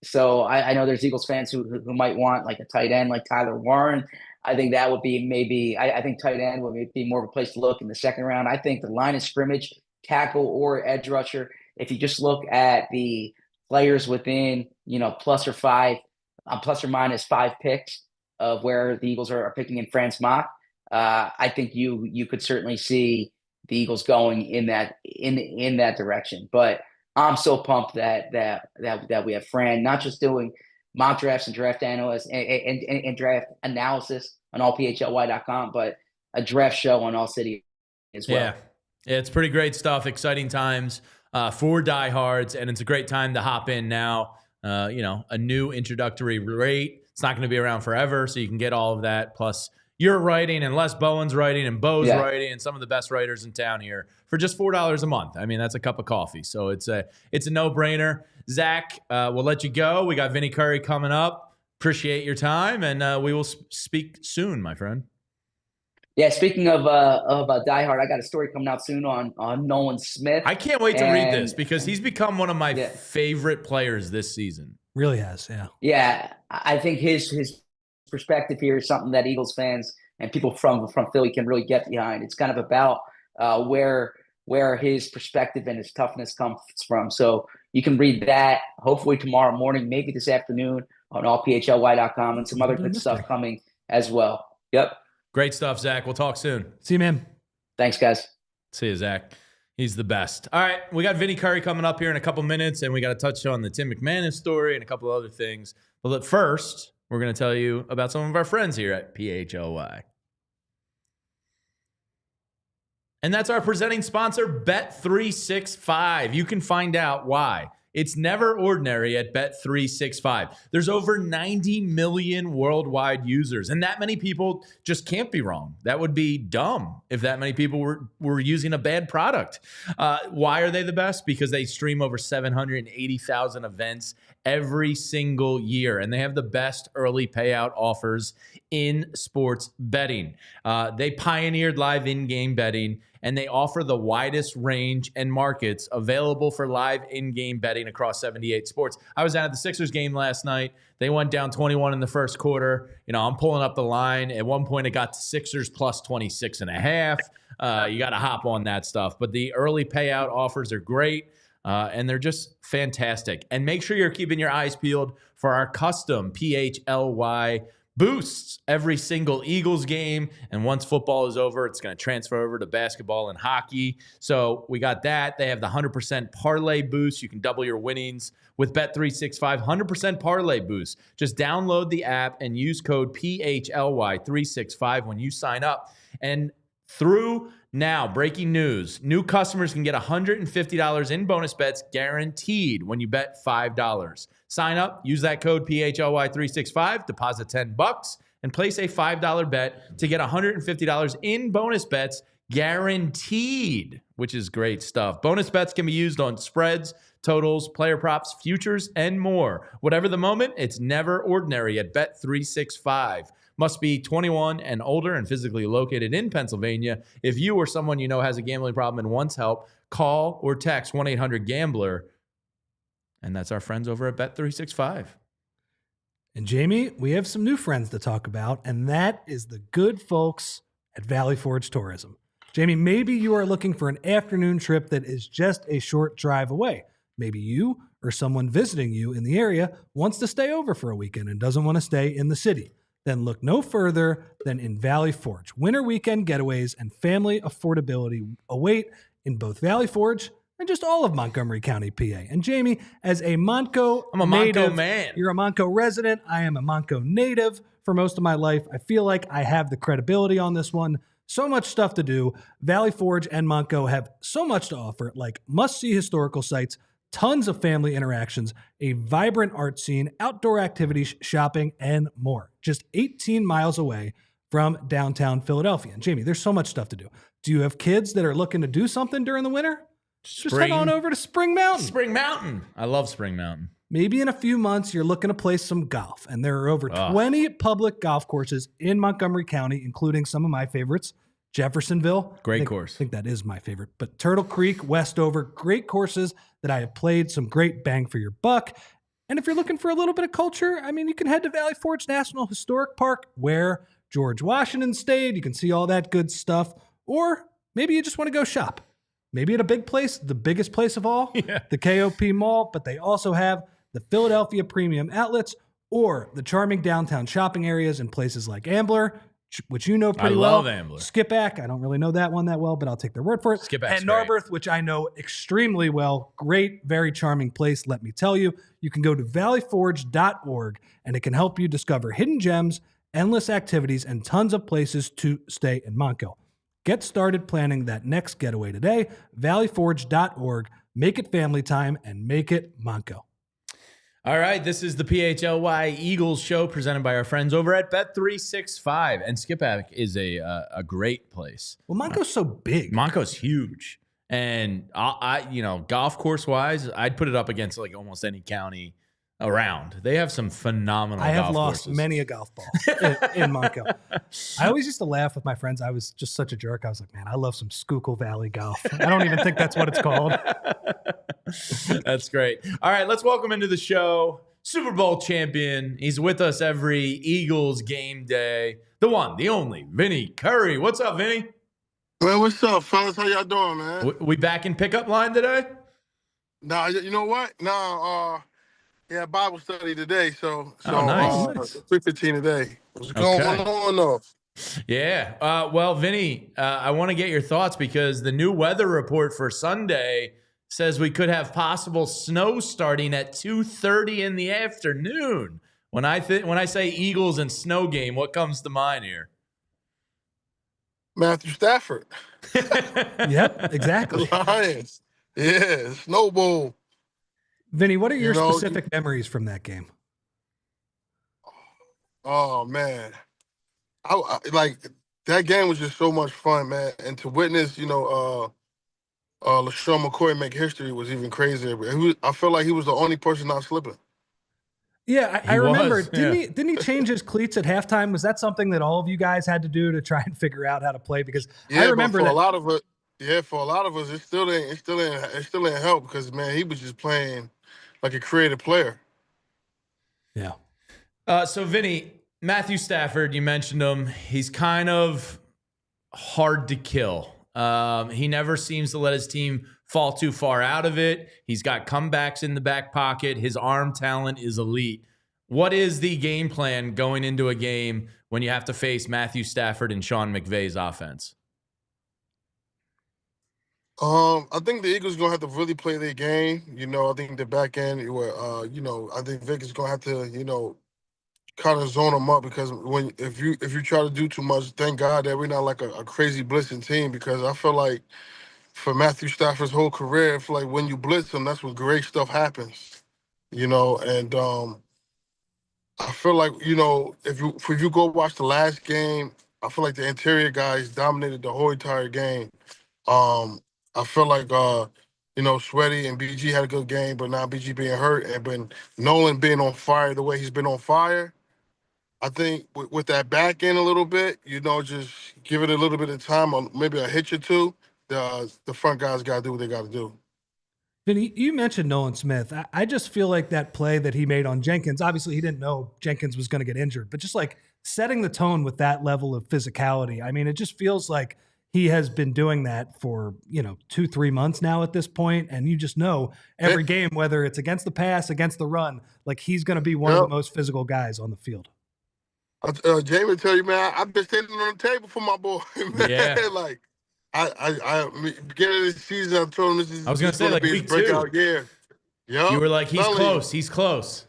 So I know there's Eagles fans who might want like a tight end like Tyler Warren. I think that would be maybe I think tight end would be more of a place to look in the second round. I think the line of scrimmage, tackle or edge rusher, if you just look at the players within, plus or minus 5 picks of where the Eagles are picking in Fran's mock, I think you could certainly see the Eagles going in that direction. But I'm so pumped that we have Fran not just doing mock drafts and draft analysts and draft analysis on allphly.com, but a draft show on ALLCITY as well. Yeah, it's pretty great stuff. Exciting times for diehards, and it's a great time to hop in now. A new introductory rate. It's not going to be around forever, so you can get all of that. Plus, you're writing, and Les Bowen's writing, and Bo's writing, and some of the best writers in town here for just $4 a month. I mean, that's a cup of coffee. So it's a no-brainer. Zach, we'll let you go. We got Vinnie Curry coming up. Appreciate your time, and we will speak soon, my friend. Yeah, speaking of Die Hard, I got a story coming out soon on Nolan Smith. I can't wait to read this because he's become one of my favorite players this season. Really has, yeah. Yeah, I think his perspective here is something that Eagles fans and people from Philly can really get behind. It's kind of about where his perspective and his toughness comes from. So you can read that hopefully tomorrow morning, maybe this afternoon on allphly.com, and some other good stuff coming as well. Yep. Great stuff, Zach. We'll talk soon. See you, man. Thanks, guys. See you, Zach. He's the best. All right, we got Vinnie Curry coming up here in a couple minutes, and we got to touch on the Tim McManus story and a couple other things. But first, we're going to tell you about some of our friends here at PHLY. And that's our presenting sponsor, Bet365. You can find out why. It's never ordinary at Bet365. There's over 90 million worldwide users, and that many people just can't be wrong. That would be dumb if that many people were using a bad product. Why are they the best? Because they stream over 780,000 events every single year, and they have the best early payout offers in sports betting. They pioneered live in-game betting, and they offer the widest range and markets available for live in-game betting across 78 sports. I was out at the Sixers game last night. They went down 21 in the first quarter. I'm pulling up the line. At one point, it got to Sixers plus 26.5. You got to hop on that stuff. But the early payout offers are great, and they're just fantastic. And make sure you're keeping your eyes peeled for our custom PHLY boosts every single Eagles game. And once football is over, it's going to transfer over to basketball and hockey. So we got that. They have the 100% parlay boost. You can double your winnings with Bet365, 100% parlay boost. Just download the app and use code PHLY365 when you sign up. And through now, breaking news, new customers can get $150 in bonus bets guaranteed when you bet $5. Sign up, use that code PHLY365, deposit $10, and place a $5 bet to get $150 in bonus bets guaranteed, which is great stuff. Bonus bets can be used on spreads, totals, player props, futures, and more. Whatever the moment, it's never ordinary at Bet365. Must be 21 and older and physically located in Pennsylvania. If you or someone you know has a gambling problem and wants help, call or text 1-800-GAMBLER. And that's our friends over at Bet365. And Jamie, we have some new friends to talk about, and that is the good folks at Valley Forge Tourism. Jamie, maybe you are looking for an afternoon trip that is just a short drive away. Maybe you or someone visiting you in the area wants to stay over for a weekend and doesn't want to stay in the city. Then look no further than in Valley Forge. Winter weekend getaways and family affordability await in both Valley Forge and just all of Montgomery County, PA. And Jamie, as a Montco I'm a native, Montco man. You're a Montco resident. I am a Montco native for most of my life. I feel like I have the credibility on this one. So much stuff to do. Valley Forge and Montco have so much to offer, like must-see historical sites, tons of family interactions, a vibrant art scene, outdoor activities, shopping, and more. Just 18 miles away from downtown Philadelphia. And Jamie, there's so much stuff to do. Do you have kids that are looking to do something during the winter? Just head on over to Spring Mountain. Spring Mountain. I love Spring Mountain. Maybe in a few months, you're looking to play some golf. And there are over 20 public golf courses in Montgomery County, including some of my favorites. Jeffersonville. Great course. I think that is my favorite. But Turtle Creek, Westover, great courses that I have played, some great bang for your buck. And if you're looking for a little bit of culture, I mean, you can head to Valley Forge National Historic Park, where George Washington stayed. You can see all that good stuff. Or maybe you just want to go shop. Maybe at a big place, the biggest place of all, the KOP Mall, but they also have the Philadelphia Premium Outlets or the charming downtown shopping areas in places like Ambler, which you know pretty well. I love Ambler. Skippack, I don't really know that one that well, but I'll take their word for it. Skippack's and Narberth, which I know extremely well. Great, very charming place, let me tell you. You can go to valleyforge.org, and it can help you discover hidden gems, endless activities, and tons of places to stay in Montco. Get started planning that next getaway today. valleyforge.org. Make it family time and make it Montco. All right, this is the PHLY Eagles show presented by our friends over at Bet365. And Skippack is a great place. Well, Montco's so big. Montco's huge. And I golf course wise, I'd put it up against like almost any county around. They have some phenomenal golf courses. I have lost many a golf ball in Montco. I always used to laugh with my friends. I was just such a jerk. I was like, man, I love some Schuylkill Valley golf. I don't even think that's what it's called. That's great. All right, let's welcome into the show Super Bowl champion. He's with us every Eagles game day. The one, the only, Vinnie Curry. What's up, Vinnie? Man, what's up, fellas? How y'all doing, man? We back in pickup line today? Nah, you know what? Nah, yeah, Bible study today, so nice. 3:15 today. What's going on though? Yeah. Well, Vinny, I want to get your thoughts because the new weather report for Sunday says we could have possible snow starting at 2:30 in the afternoon. When I say Eagles and snow game, what comes to mind here? Matthew Stafford. Yep, exactly. Lions. Yeah, Snow Bowl. Vinny, what are your specific memories from that game? Oh man, I like that game was just so much fun, man. And to witness, LaShawn McCoy make history was even crazier. I felt like he was the only person not slipping. Yeah, I remember. Didn't he change his cleats at halftime? Was that something that all of you guys had to do to try and figure out how to play? Because I remember but for a lot of it. Yeah, for a lot of us, it still didn't help because man, he was just playing like a creative player. Yeah. So Vinny, Matthew Stafford, you mentioned him. He's kind of hard to kill. He never seems to let his team fall too far out of it. He's got comebacks in the back pocket. His arm talent is elite. What is the game plan going into a game when you have to face Matthew Stafford and Sean McVay's offense? I think the Eagles going to have to really play their game. I think the back end, I think Vic is going to have to, kind of zone them up, because if you try to do too much, thank God that we're not like a crazy blitzing team, because I feel like for Matthew Stafford's whole career, I feel like when you blitz him, that's when great stuff happens. And I feel like, if you go watch the last game, I feel like the interior guys dominated the whole entire game. I feel like Sweaty and BG had a good game, but now BG being hurt and Nolan being on fire the way he's been on fire. I think with that back end a little bit, just give it a little bit of time, or maybe a hitch or two. The front guys got to do what they got to do. Vinny, you mentioned Nolan Smith. I just feel like that play that he made on Jenkins, obviously he didn't know Jenkins was going to get injured, but just like setting the tone with that level of physicality. I mean, it just feels like he has been doing that for, 2-3 months now at this point. And you just know every game, whether it's against the pass, against the run, like he's going to be one of the most physical guys on the field. Jamie tell you, man, I've been standing on the table for my boy, man. Yeah. Like, beginning of the season, I told him this is going to be his breakout year. You were like, he's close. He's close.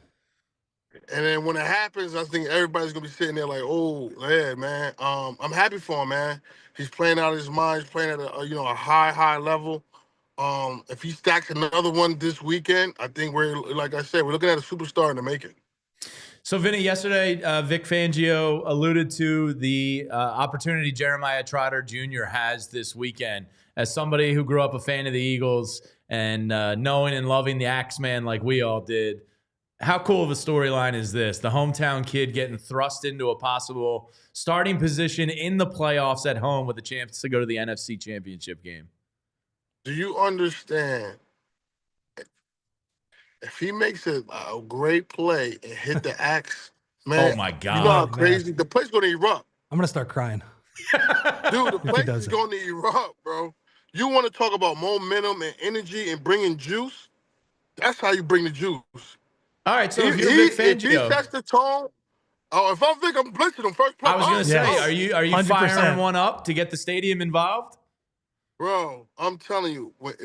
And then when it happens, I think everybody's gonna be sitting there like, "Oh, yeah, man." I'm happy for him, man. He's playing out of his mind. He's playing at a high level. If he stacks another one this weekend, I think like I said, we're looking at a superstar in the making. So, Vinny, yesterday, Vic Fangio alluded to the opportunity Jeremiah Trotter Jr. has this weekend. As somebody who grew up a fan of the Eagles and knowing and loving the Axeman like we all did, how cool of a storyline is this? The hometown kid getting thrust into a possible starting position in the playoffs at home with a chance to go to the NFC Championship game. Do you understand? If he makes a great play and hit the axe, man, oh my God. You know how crazy the play's going to erupt. I'm going to start crying. Dude, the place is going to erupt, bro. You want to talk about momentum and energy and bringing juice? That's how you bring the juice. All right, so if you're Vic Fangio, if he sets the tone, if I'm Vic, I'm blitzing him first play. I was going to say, are you 100%. Firing one up to get the stadium involved? Bro, I'm telling you, when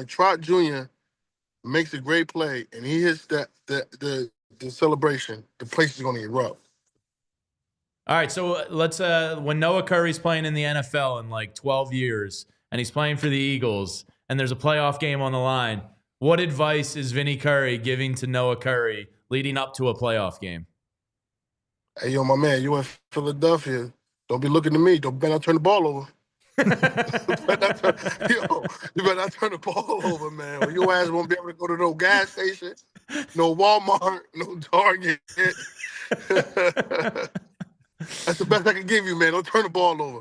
Trot Jr. makes a great play and he hits the celebration, the place is going to erupt. All right, so let's when Noah Curry's playing in the NFL in like 12 years and he's playing for the Eagles and there's a playoff game on the line, what advice is Vinnie Curry giving to Noah Curry leading up to a playoff game? Hey, yo, my man, you in Philadelphia. Don't be looking to me. Don't better not turn the ball over. You better not turn the ball over, man. Or your ass won't be able to go to no gas station, no Walmart, no Target. That's the best I can give you, man. Don't turn the ball over.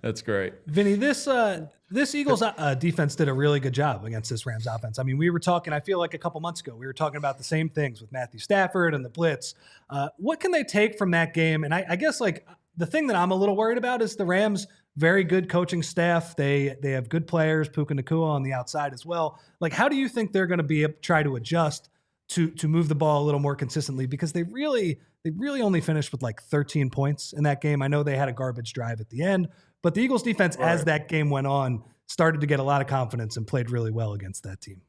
That's great. Vinny, this Eagles defense did a really good job against this Rams offense. I mean, we were talking, I feel like a couple months ago, we were talking about the same things with Matthew Stafford and the blitz. What can they take from that game? And I guess like the thing that I'm a little worried about is the Rams' very good coaching staff. They have good players, Puka Nacua on the outside as well. Like, how do you think they're going to try to adjust to move the ball a little more consistently? Because they really only finished with like 13 points in that game. I know they had a garbage drive at the end, but the Eagles defense, as that game went on, started to get a lot of confidence and played really well against that team.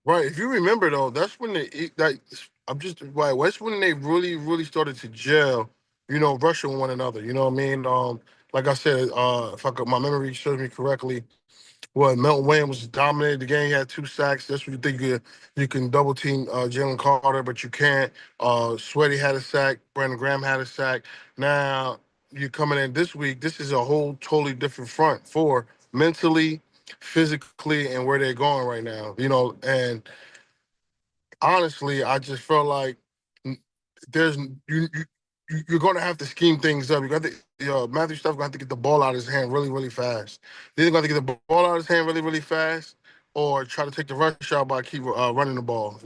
Right. If you remember though, that's when that's when they really started to gel, rushing one another. You know what I mean? Like I said, if my memory serves me correctly, Melton Williams dominated the game. He had 2 sacks. That's what you think you can double team Jalen Carter, but you can't. Sweaty had a sack. Brandon Graham had a sack. Now you're coming in this week. This is a whole totally different front for mentally, physically, and where they're going right now. And honestly, I just felt like you're going to have to scheme things up. You got to, Matthew Stafford going to have to get the ball out of his hand really fast. They're going to get the ball out of his hand really fast, or try to take the rush out by keep running the ball.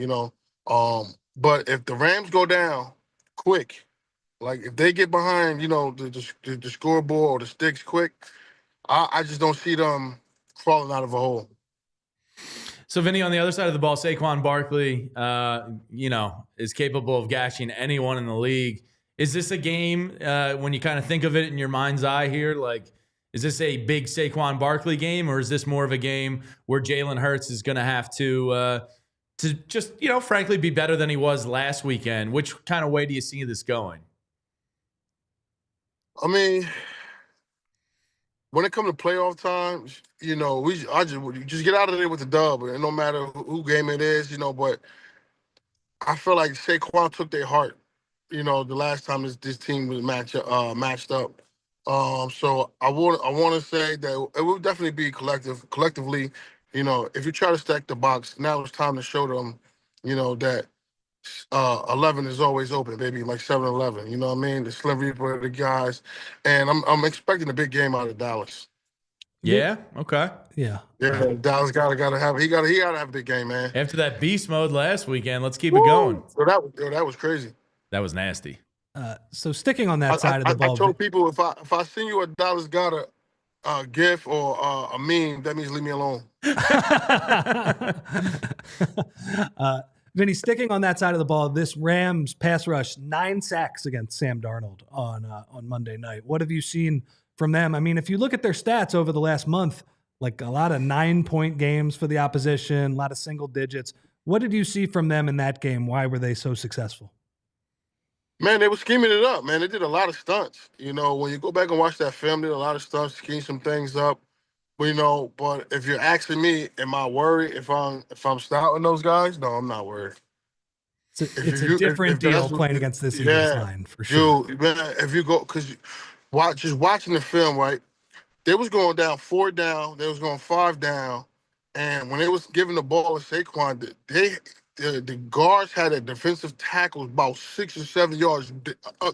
But if the Rams go down quick, like if they get behind, the scoreboard or the sticks quick, I just don't see them crawling out of a hole. So, Vinny, on the other side of the ball, Saquon Barkley, is capable of gashing anyone in the league. Is this a game, when you kind of think of it in your mind's eye here, like, is this a big Saquon Barkley game, or is this more of a game where Jalen Hurts is going to have to just, frankly, be better than he was last weekend? Which kind of way do you see this going? I mean, when it comes to playoff time, I just get out of there with the dub, and no matter who game it is, but I feel like Saquon took their heart, the last time this team was matched up. So I want to say that it will definitely be collectively, if you try to stack the box, now it's time to show them, that 11 is always open, baby, like 7-Eleven. You know what I mean? The Slim Reaper, the guys, and I'm expecting a big game out of Dallas. Yeah. Okay. Yeah. Dallas gotta have he gotta have a big game, man. After that beast mode last weekend, let's keep it going. So that was crazy. That was nasty. So sticking on that side of the ball, I told people if I send you a Dallas got a GIF or a meme, that means leave me alone. Vinny, sticking on that side of the ball, this Rams pass rush, 9 sacks against Sam Darnold on Monday night. What have you seen from them? I mean, if you look at their stats over the last month, like a lot of 9-point games for the opposition, a lot of single digits. What did you see from them in that game? Why were they so successful? Man, they were scheming it up, man. They did a lot of stunts. When you go back and watch that film, they did a lot of stunts, scheme some things up. But if you're asking me, am I worried if I'm starting those guys? No, I'm not worried. It's a different deal playing against this Eagles line, for sure. Dude, man, if you go, because just watching the film, right, they was going down 4 down, they was going 5 down, and when they was giving the ball to Saquon, the guards had a defensive tackle about 6 or 7 yards,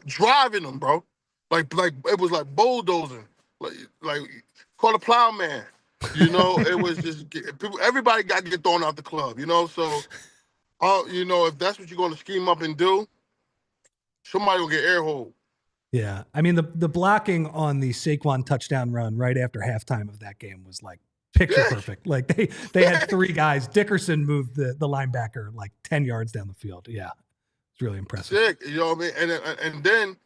driving them, bro. Like it was like bulldozing, like call a plowman. It was just everybody got to get thrown out the club. So if that's what you're going to scheme up and do, somebody will get air hold. Yeah, I mean the blocking on the Saquon touchdown run right after halftime of that game was like picture perfect. Like they had 3 guys. Dickerson moved the linebacker like 10 yards down the field. Yeah, it's really impressive. Sick, you know what I mean? And then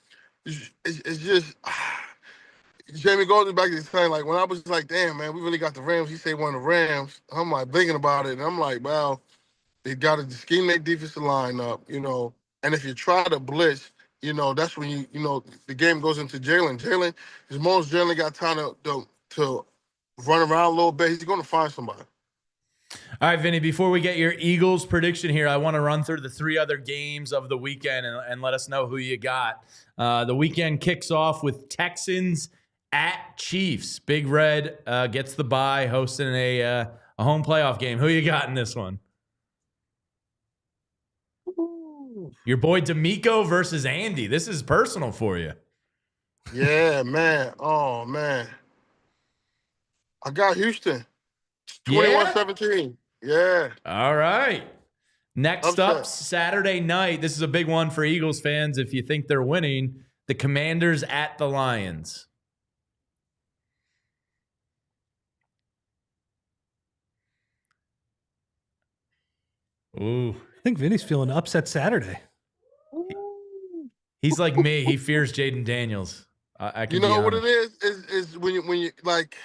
it's just Jamie goes back to saying, like, when I was like, damn, man, we really got the Rams. He said one of the Rams. I'm like thinking about it, and I'm like, well, they got to scheme their defensive line up, and if you try to blitz, that's when the game goes into Jalen. As long as Jalen got time to run around a little bit, he's going to find somebody. All right, Vinny, before we get your Eagles prediction here, I want to run through the 3 other games of the weekend and let us know who you got. The weekend kicks off with Texans at Chiefs. Big Red gets the bye, hosting a home playoff game. Who you got in this one? Your boy D'Amico versus Andy. This is personal for you. Yeah, man. Oh, man. I got Houston. 21-17. Yeah. All right. Next Upset. up, Saturday night. This is a big one for Eagles fans if you think they're winning. The Commanders at the Lions. Ooh. I think Vinny's feeling upset Saturday. He's like me. He fears Jaden Daniels. I can what it is when you like,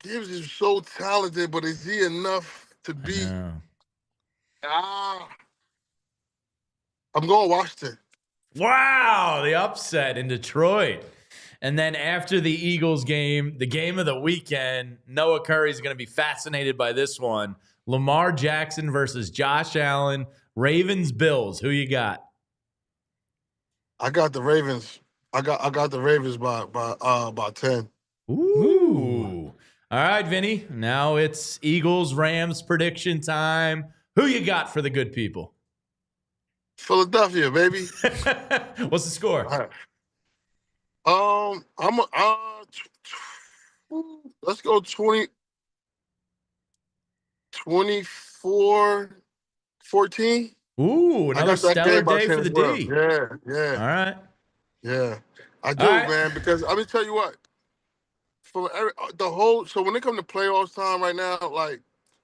Gibbs is so talented, but is he enough to beat? I'm going Washington. Wow, the upset in Detroit. And then after the Eagles game, the game of the weekend, Noah Curry is going to be fascinated by this one. Lamar Jackson versus Josh Allen. Ravens, Bills. Who you got? I got the Ravens. I got the Ravens by 10. Ooh. All right, Vinny. Now it's Eagles, Rams prediction time. Who you got for the good people? Philadelphia, baby. What's the score? All right. Let's go 24-14. Ooh, another stellar day for the D. Yeah. All right. Yeah. I do, right, man, because I'm going to tell you what. the whole. So when it comes to playoffs time right now,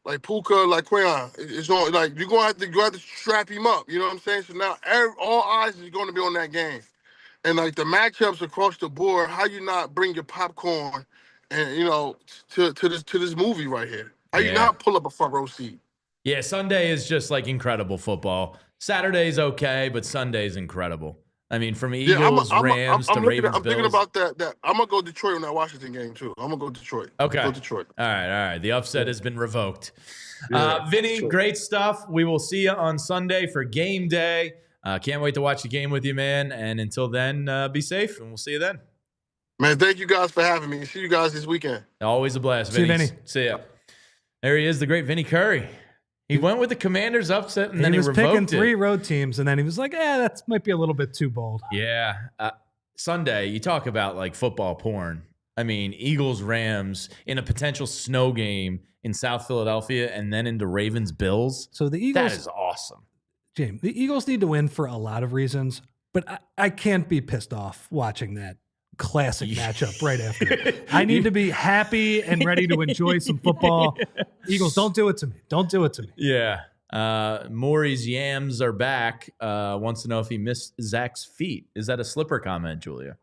like Puka, like Quayon, it's on. Like you're gonna have to strap him up. You know what I'm saying? So now all eyes is going to be on that game, and like the matchups across the board. How you not bring your popcorn, and to this movie right here? How you not pull up a front row seat? Yeah, Sunday is just like incredible football. Saturday's okay, but Sunday's incredible. I mean, from Eagles, Rams to Ravens, I'm thinking Bills. about that. I'm gonna go Detroit on that Washington game too. I'm gonna go Detroit. Okay. Go Detroit. All right. The upset has been revoked. Yeah, Vinny, sure. great stuff. We will see you on Sunday for game day. Can't wait to watch the game with you, man. And until then, be safe, and we'll see you then. Man, thank you guys for having me. See you guys this weekend. Always a blast, See you, Vinny. Vinny. See ya. There he is, the great Vinnie Curry. He went with the Commanders upset, and then he revoked picking it. 3 road teams, and then he was like, that might be a little bit too bold. Yeah. Sunday, you talk about like football porn. I mean, Eagles, Rams in a potential snow game in South Philadelphia, and then into Ravens, Bills. So the Eagles, that is awesome. James, the Eagles need to win for a lot of reasons, but I can't be pissed off watching that classic matchup right after. I need to be happy and ready to enjoy some football. Eagles, don't do it to me. Don't do it to me. Yeah. Maury's yams are back. Wants to know if he missed Zach's feet. Is that a slipper comment, Julia?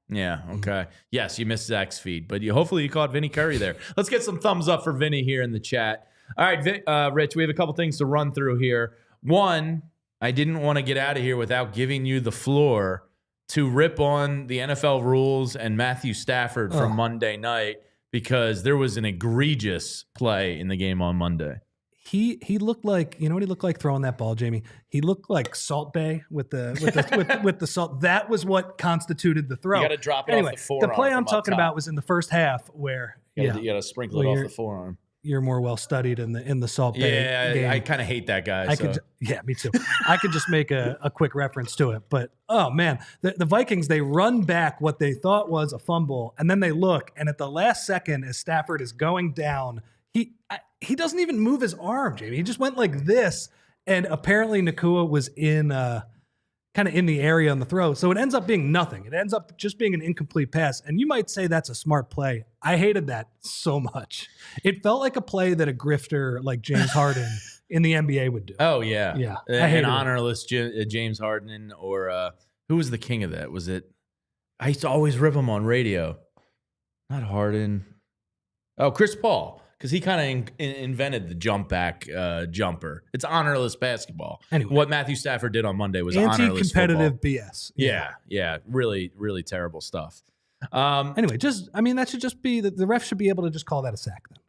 Yeah, okay. Yes, you missed Zach's feet, but hopefully you caught Vinnie Curry there. Let's get some thumbs up for Vinny here in the chat. All right, Rich, we have a couple things to run through here. One, I didn't want to get out of here without giving you the floor to rip on the NFL rules and Matthew Stafford from Monday night, because there was an egregious play in the game on Monday. He looked like, you know what he looked like throwing that ball, Jamie? He looked like Salt Bay with the with the salt. That was what constituted the throw. You got to drop it anyway, off the forearm. The play I'm talking about was in the first half where you got to sprinkle it off the forearm. You're more well studied in the Salt Bay game. I kind of hate that guy. Me too. I could just make a quick reference to it, but oh man, the Vikings, they run back what they thought was a fumble, and then they look, and at the last second, as Stafford is going down, he doesn't even move his arm, Jamie. He just went like this, and apparently Nakua was in kind of in the area on the throw. So it ends up being nothing. It ends up just being an incomplete pass. And you might say that's a smart play. I hated that so much. It felt like a play that a grifter like James Harden in the NBA would do. Oh, yeah. Yeah. An honorless James Harden, or who was the king of that? Was it? I used to always rip him on radio. Not Harden. Oh, Chris Paul. Because he kind of invented the jump back jumper. It's honorless basketball. Anyway, what Matthew Stafford did on Monday was honorless anti-competitive football. BS. Yeah. Really, really terrible stuff. Anyway, that should just be the ref should be able to just call that a sack then.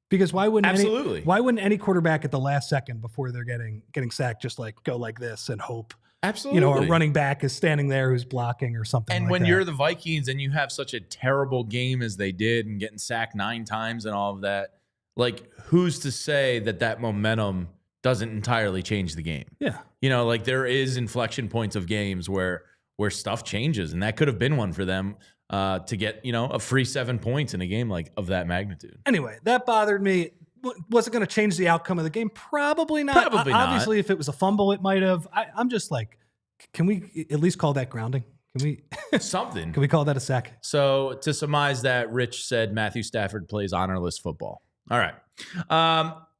Because why wouldn't any quarterback at the last second before they're getting sacked just like go like this and hope? Absolutely. A running back is standing there who's blocking or something. And like when that. you're the Vikings and you have such a terrible game as they did and getting sacked 9 times and all of that, like, who's to say that momentum doesn't entirely change the game? Yeah. Like there is inflection points of games where stuff changes, and that could have been one for them to get, a free 7 points in a game like of that magnitude. Anyway, that bothered me. Was it going to change the outcome of the game? Probably not. Probably not. Obviously, if it was a fumble, it might have. I'm just like, can we at least call that grounding? Can we something? Can we call that a sack? So to surmise that, Rich said Matthew Stafford plays honorless football. All right.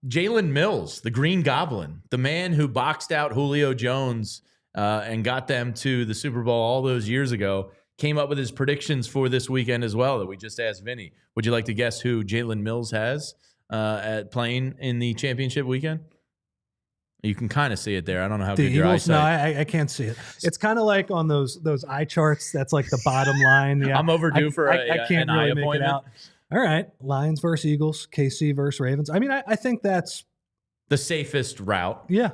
Jalen Mills, the Green Goblin, the man who boxed out Julio Jones and got them to the Super Bowl all those years ago, came up with his predictions for this weekend as well that we just asked Vinny. Would you like to guess who Jalen Mills has at playing in the championship weekend? You can kind of see it there. I don't know how good your eyesight. No, I can't see it. It's kind of like on those eye charts. That's like the bottom line. Yeah, I'm overdue for I can't an really eye make appointment. it out. All right, Lions versus Eagles, KC versus Ravens. I mean, I think that's the safest route. Yeah.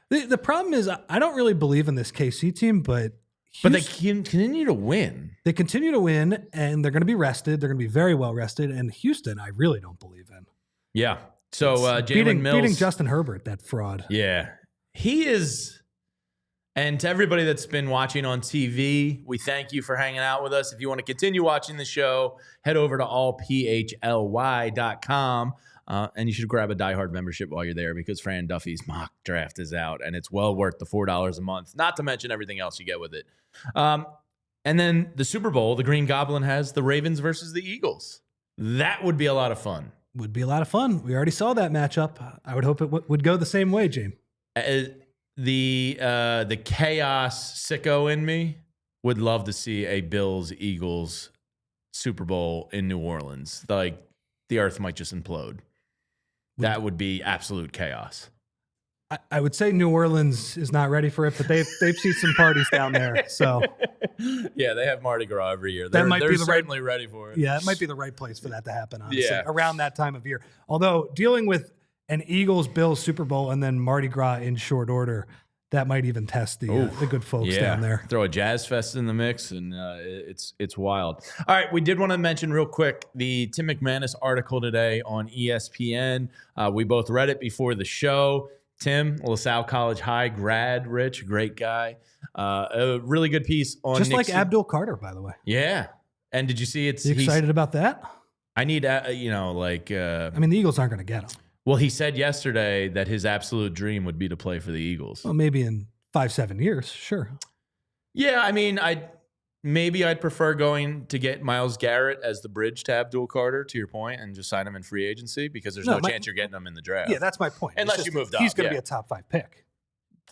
The problem is I don't really believe in this KC team, but they continue to win. They continue to win, and they're going to be rested. They're going to be very well rested. And Houston, I really don't believe in. Yeah. So Jalen Mills beating Justin Herbert, that fraud. Yeah, he is. And to everybody that's been watching on TV, we thank you for hanging out with us. If you want to continue watching the show, head over to allphly.com. And you should grab a Die Hard membership while you're there, because Fran Duffy's mock draft is out, and it's well worth the $4 a month, not to mention everything else you get with it. And then the Super Bowl, the Green Goblin has the Ravens versus the Eagles. That would be a lot of fun. Would be a lot of fun. We already saw that matchup. I would hope it would go the same way, James. The chaos sicko in me would love to see a Bills-Eagles Super Bowl in New Orleans. Like, the earth might just implode. That would be absolute chaos. I would say New Orleans is not ready for it, but they've seen some parties down there. So yeah, they have Mardi Gras every year. They're certainly ready for it. Yeah, it might be the right place for that to happen, honestly, around that time of year. Although dealing with an Eagles-Bills Super Bowl and then Mardi Gras in short order, that might even test the good folks down there. Throw a jazz fest in the mix, and it's wild. All right, we did want to mention real quick the Tim McManus article today on ESPN. We both read it before the show. Tim, LaSalle College High grad, Rich, great guy. A really good piece on just Nick like Abdul Carter, by the way. Yeah. And did you see it's you excited about that? I need I mean, the Eagles aren't going to get him. Well, he said yesterday that his absolute dream would be to play for the Eagles. Well, maybe in 5-7 years, sure. Yeah, I mean, I'd prefer going to get Myles Garrett as the bridge to Abdul Carter, to your point, and just sign him in free agency because there's no chance you're getting him in the draft. Yeah, that's my point. Unless you moved up. He's going to be a top 5 pick.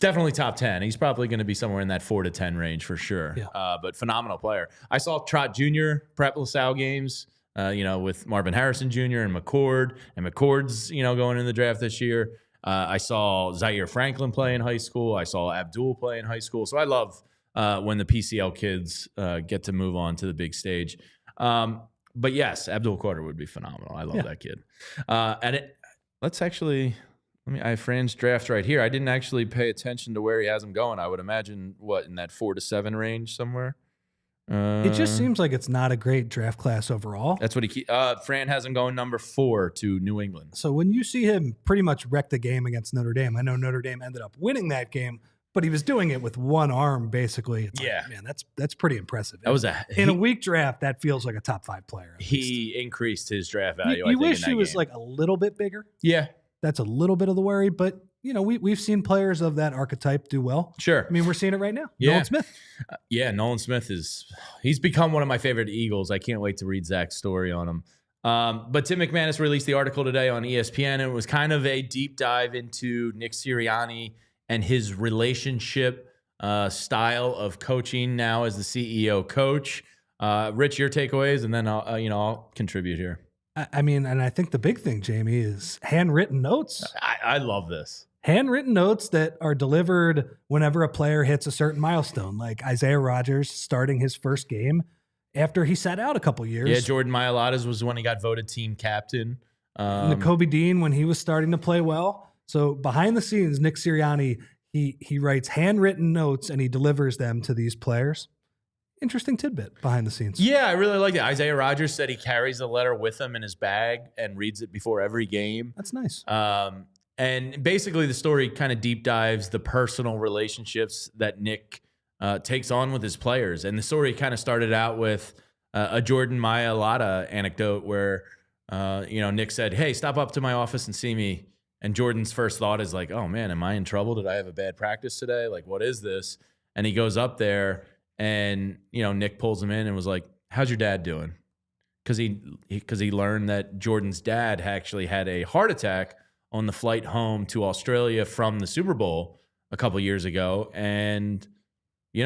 Definitely top 10. He's probably going to be somewhere in that 4 to 10 range for sure. Yeah. But phenomenal player. I saw Trot Jr. prep LaSalle games, with Marvin Harrison Jr. and McCord. And McCord's, going in the draft this year. I saw Zaire Franklin play in high school. I saw Abdul play in high school. So I love when the PCL kids get to move on to the big stage. But yes, Abdul Carter would be phenomenal. I love that kid. I have Fran's draft right here. I didn't actually pay attention to where he has him going. I would imagine, in that 4 to 7 range somewhere? It just seems like it's not a great draft class overall. That's what Fran has him going number 4 to New England. So when you see him pretty much wreck the game against Notre Dame, I know Notre Dame ended up winning that game, but he was doing it with one arm, basically. It's like, man, that's pretty impressive. In a weak draft, that feels like a top 5 player. He increased his draft value. You wish he was like a little bit bigger. Yeah. That's a little bit of the worry, but we've seen players of that archetype do well. Sure. I mean, we're seeing it right now. Yeah. Nolan Smith. Nolan Smith he's become one of my favorite Eagles. I can't wait to read Zach's story on him. But Tim McManus released the article today on ESPN, and it was kind of a deep dive into Nick Sirianni and his relationship style of coaching now as the CEO coach. Rich, your takeaways, and then I'll contribute here. I mean, and I think the big thing, Jamie, is handwritten notes. I love this. Handwritten notes that are delivered whenever a player hits a certain milestone, like Isaiah Rodgers starting his first game after he sat out a couple years. Yeah, Jordan Mailata's was when he got voted team captain. Nakobe Dean when he was starting to play well. So behind the scenes, Nick Sirianni, he writes handwritten notes and he delivers them to these players. Interesting tidbit behind the scenes. Yeah, I really like it. Isaiah Rodgers said he carries the letter with him in his bag and reads it before every game. That's nice. And basically the story kind of deep dives the personal relationships that Nick takes on with his players. And the story kind of started out with a Jordan Mailata anecdote where, Nick said, "Hey, stop up to my office and see me." And Jordan's first thought is like, "Oh man, am I in trouble? Did I have a bad practice today? Like, what is this?" And he goes up there and, Nick pulls him in and was like, "How's your dad doing?" Because he learned that Jordan's dad actually had a heart attack on the flight home to Australia from the Super Bowl a couple years ago, and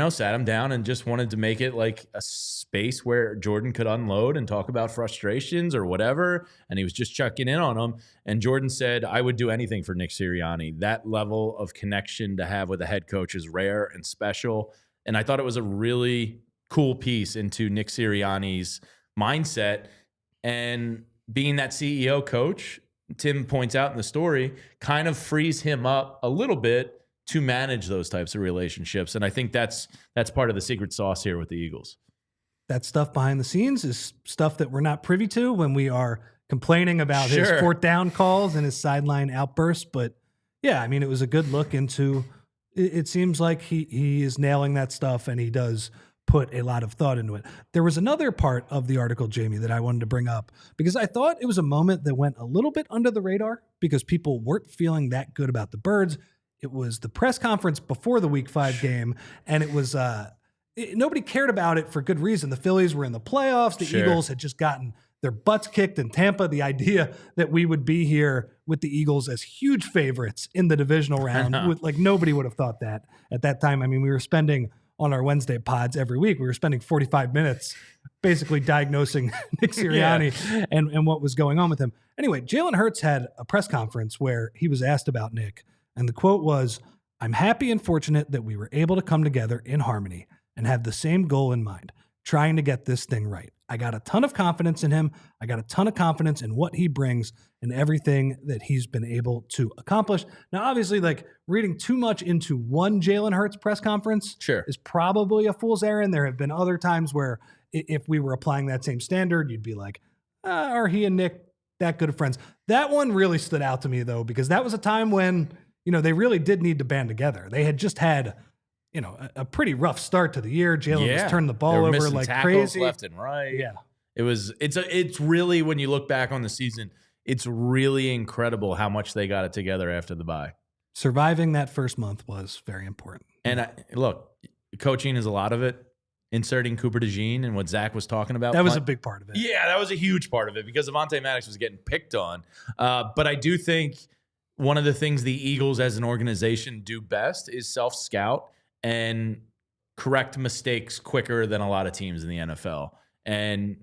sat him down and just wanted to make it like a space where Jordan could unload and talk about frustrations or whatever. And he was just checking in on him. And Jordan said, "I would do anything for Nick Sirianni." That level of connection to have with a head coach is rare and special. And I thought it was a really cool piece into Nick Sirianni's mindset. And being that CEO coach, Tim points out in the story, kind of frees him up a little bit to manage those types of relationships. And I think that's part of the secret sauce here with the Eagles. That stuff behind the scenes is stuff that we're not privy to when we are complaining about his 4th down calls and his sideline outbursts. But yeah, I mean, it was a good look into it seems like he is nailing that stuff, and he does put a lot of thought into it. There was another part of the article, Jamie, that I wanted to bring up because I thought it was a moment that went a little bit under the radar because people weren't feeling that good about the Birds. It was the press conference before the Week 5 game, and it was nobody cared about it for good reason. The Phillies were in the playoffs. The Eagles had just gotten their butts kicked in Tampa. The idea that we would be here with the Eagles as huge favorites in the divisional round, nobody would have thought that at that time. I mean, we were spending on our Wednesday pods every week, we were spending 45 minutes basically diagnosing Nick Sirianni and what was going on with him. Anyway, Jalen Hurts had a press conference where he was asked about Nick, and the quote was, "I'm happy and fortunate that we were able to come together in harmony and have the same goal in mind, trying to get this thing right. I got a ton of confidence in him. I got a ton of confidence in what he brings and everything that he's been able to accomplish." Now, obviously, reading too much into one Jalen Hurts press conference is probably a fool's errand. There have been other times where if we were applying that same standard, you'd be like, are he and Nick that good of friends? That one really stood out to me, though, because that was a time when, they really did need to band together. They had just had a pretty rough start to the year. Jalen was turning the ball over like crazy, left and right. Yeah, it's really, when you look back on the season, it's really incredible how much they got it together after the bye. Surviving that first month was very important. And look, coaching is a lot of it. Inserting Cooper DeJean and what Zach was talking about. That was a big part of it. Yeah, that was a huge part of it because Avonte Maddox was getting picked on. But I do think one of the things the Eagles as an organization do best is self-scout and correct mistakes quicker than a lot of teams in the NFL. And,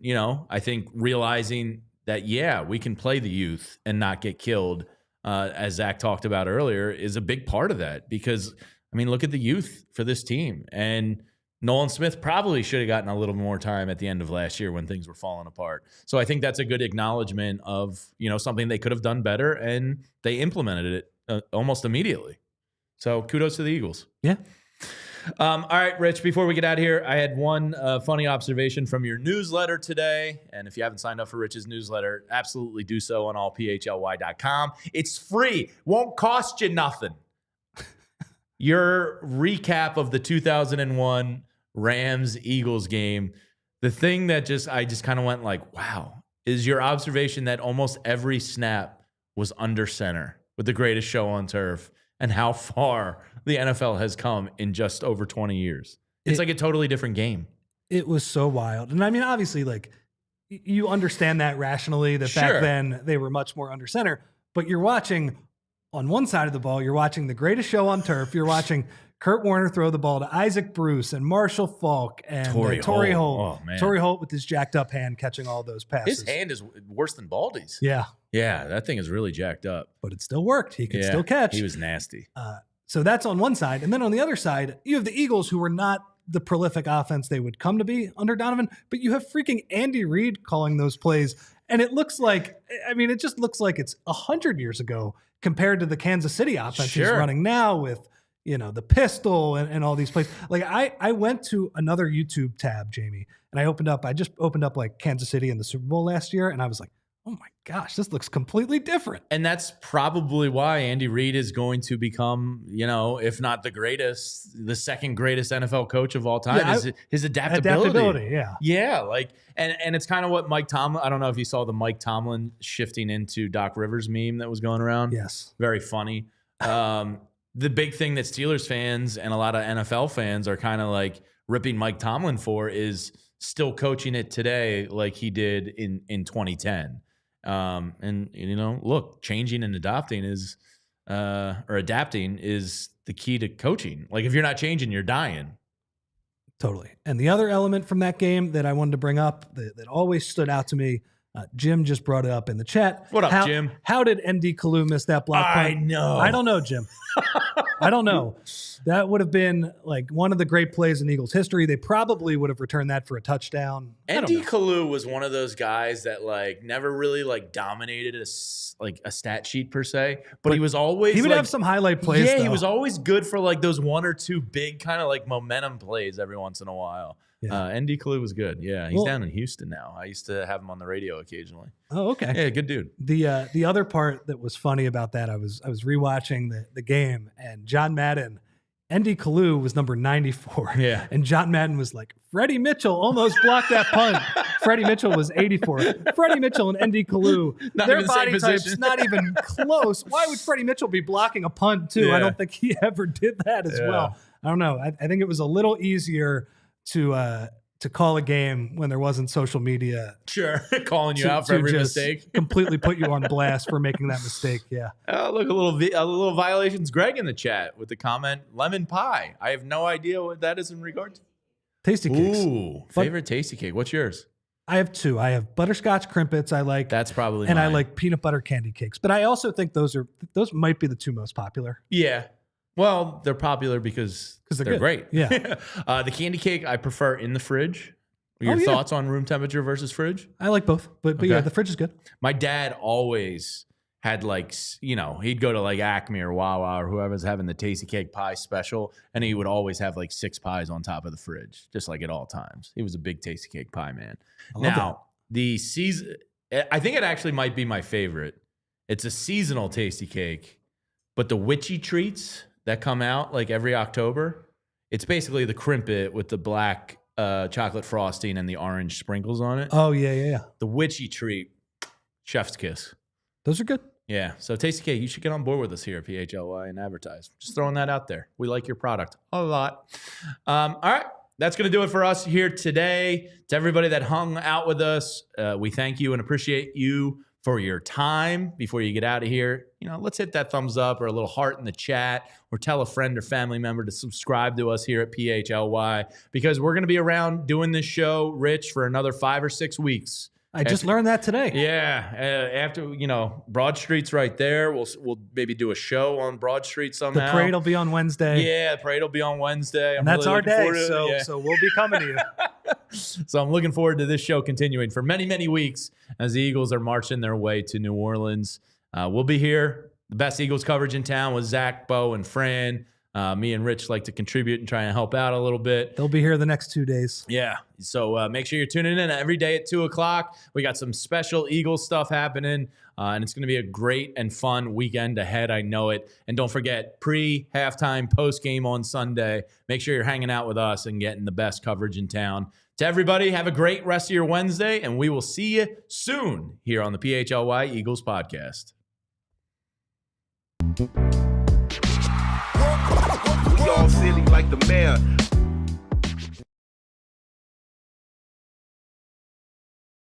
I think realizing that, we can play the youth and not get killed, as Zach talked about earlier, is a big part of that. Because, look at the youth for this team. And Nolan Smith probably should have gotten a little more time at the end of last year when things were falling apart. So I think that's a good acknowledgement of, something they could have done better, and they implemented it almost immediately. So kudos to the Eagles. Yeah. All right, Rich, before we get out of here, I had one funny observation from your newsletter today. And if you haven't signed up for Rich's newsletter, absolutely do so on allphly.com. It's free. Won't cost you nothing. Your recap of the 2001 Rams-Eagles game, the thing that I just kind of went like, wow, is your observation that almost every snap was under center with the greatest show on turf, and how far the NFL has come in just over 20 years. It's like a totally different game. It was so wild. And obviously, you understand that rationally, that back then they were much more under center, but you're watching on one side of the ball, you're watching the greatest show on turf. You're watching Kurt Warner throw the ball to Isaac Bruce and Marshall Faulk and Torrey Holt. Oh, man. Torrey Holt with his jacked up hand catching all those passes. His hand is worse than Baldy's. Yeah. Yeah, that thing is really jacked up. But it still worked. He could still catch. He was nasty. So that's on one side. And then on the other side, you have the Eagles, who were not the prolific offense they would come to be under Donovan, but you have freaking Andy Reid calling those plays. And it looks like, it just looks like it's 100 years ago compared to the Kansas City offense he's running now with, the pistol and all these plays. I went to another YouTube tab, Jamie, and I just opened up Kansas City in the Super Bowl last year. And I was like, oh my gosh, this looks completely different. And that's probably why Andy Reid is going to become, if not the greatest, the second greatest NFL coach of all time, is his adaptability. Yeah. And it's kind of what Mike Tomlin, I don't know if you saw the Mike Tomlin shifting into Doc Rivers meme that was going around. Yes. Very funny. The big thing that Steelers fans and a lot of NFL fans are kind of ripping Mike Tomlin for is still coaching it today like he did in 2010. Look, changing and adapting is the key to coaching. If you're not changing, you're dying. Totally. And the other element from that game that I wanted to bring up that always stood out to me, Jim just brought it up in the chat. What up, Jim? How did ND Kalu miss that block punt? I know. I don't know, Jim. I don't know. That would have been one of the great plays in Eagles history. They probably would have returned that for a touchdown. ND Kalu was one of those guys that never really dominated a stat sheet per se, but he was always he would have some highlight plays. Yeah, though. He was always good for those one or two big kind of momentum plays every once in a while. Yeah. ND Kalu was good. Yeah, he's down in Houston now. I used to have him on the radio occasionally. Oh, okay. Yeah, good dude. The other part that was funny about that, I was rewatching the game, and John Madden, ND Kalu was number 94. Yeah. And John Madden was like, Freddie Mitchell almost blocked that punt. Freddie Mitchell was 84. Freddie Mitchell and ND Kalu, their body types not even close. Why would Freddie Mitchell be blocking a punt too? Yeah. I don't think he ever did that as well. I don't know. I think it was a little easier to call a game when there wasn't social media. Sure, calling you out for every mistake. Completely put you on blast for making that mistake. Yeah. Look, a little violations. Greg in the chat with the comment, lemon pie. I have no idea what that is in regard to. Tasty cakes. Ooh, favorite tasty cake. What's yours? I have two. I have butterscotch crimpets. I like. That's probably and mine. I like peanut butter candy cakes. But I also think those might be the two most popular. Yeah. Well, they're popular because they're great. Yeah. The candy cake I prefer in the fridge. Your thoughts on room temperature versus fridge? I like both, but yeah, the fridge is good. My dad always had he'd go to like Acme or Wawa or whoever's having the tasty cake pie special, and he would always have like 6 pies on top of the fridge, just like at all times. He was a big tasty cake pie man. Now, the season, I think it actually might be my favorite. It's a seasonal tasty cake, but the witchy treats that come out like every October, it's basically the crimpet with the black chocolate frosting and the orange sprinkles on it. Oh, yeah. The witchy treat, chef's kiss. Those are good. Yeah. So Tasty Cake, you should get on board with us here at PHLY and advertise. Just throwing that out there. We like your product a lot. All right. That's going to do it for us here today. To everybody that hung out with us, we thank you and appreciate you for your time. Before you get out of here, let's hit that thumbs up or a little heart in the chat, or tell a friend or family member to subscribe to us here at PHLY, because we're going to be around doing this show, Rich, for another 5 or 6 weeks. I just learned that today. Yeah. After, Broad Street's right there. We'll maybe do a show on Broad Street somehow. The parade will be on Wednesday. Yeah, the parade will be on Wednesday. And that's our day, so we'll be coming to you. So I'm looking forward to this show continuing for many, many weeks as the Eagles are marching their way to New Orleans. We'll be here. The best Eagles coverage in town with Zach, Bo, and Fran. Me and Rich like to contribute and try and help out a little bit. They'll be here the next 2 days. Yeah. So make sure you're tuning in every day at 2 o'clock. We got some special Eagles stuff happening, and it's going to be a great and fun weekend ahead. I know it. And don't forget, pre-halftime, post-game on Sunday. Make sure you're hanging out with us and getting the best coverage in town. To everybody, have a great rest of your Wednesday, and we will see you soon here on the PHLY Eagles podcast. We all silly like the mayor.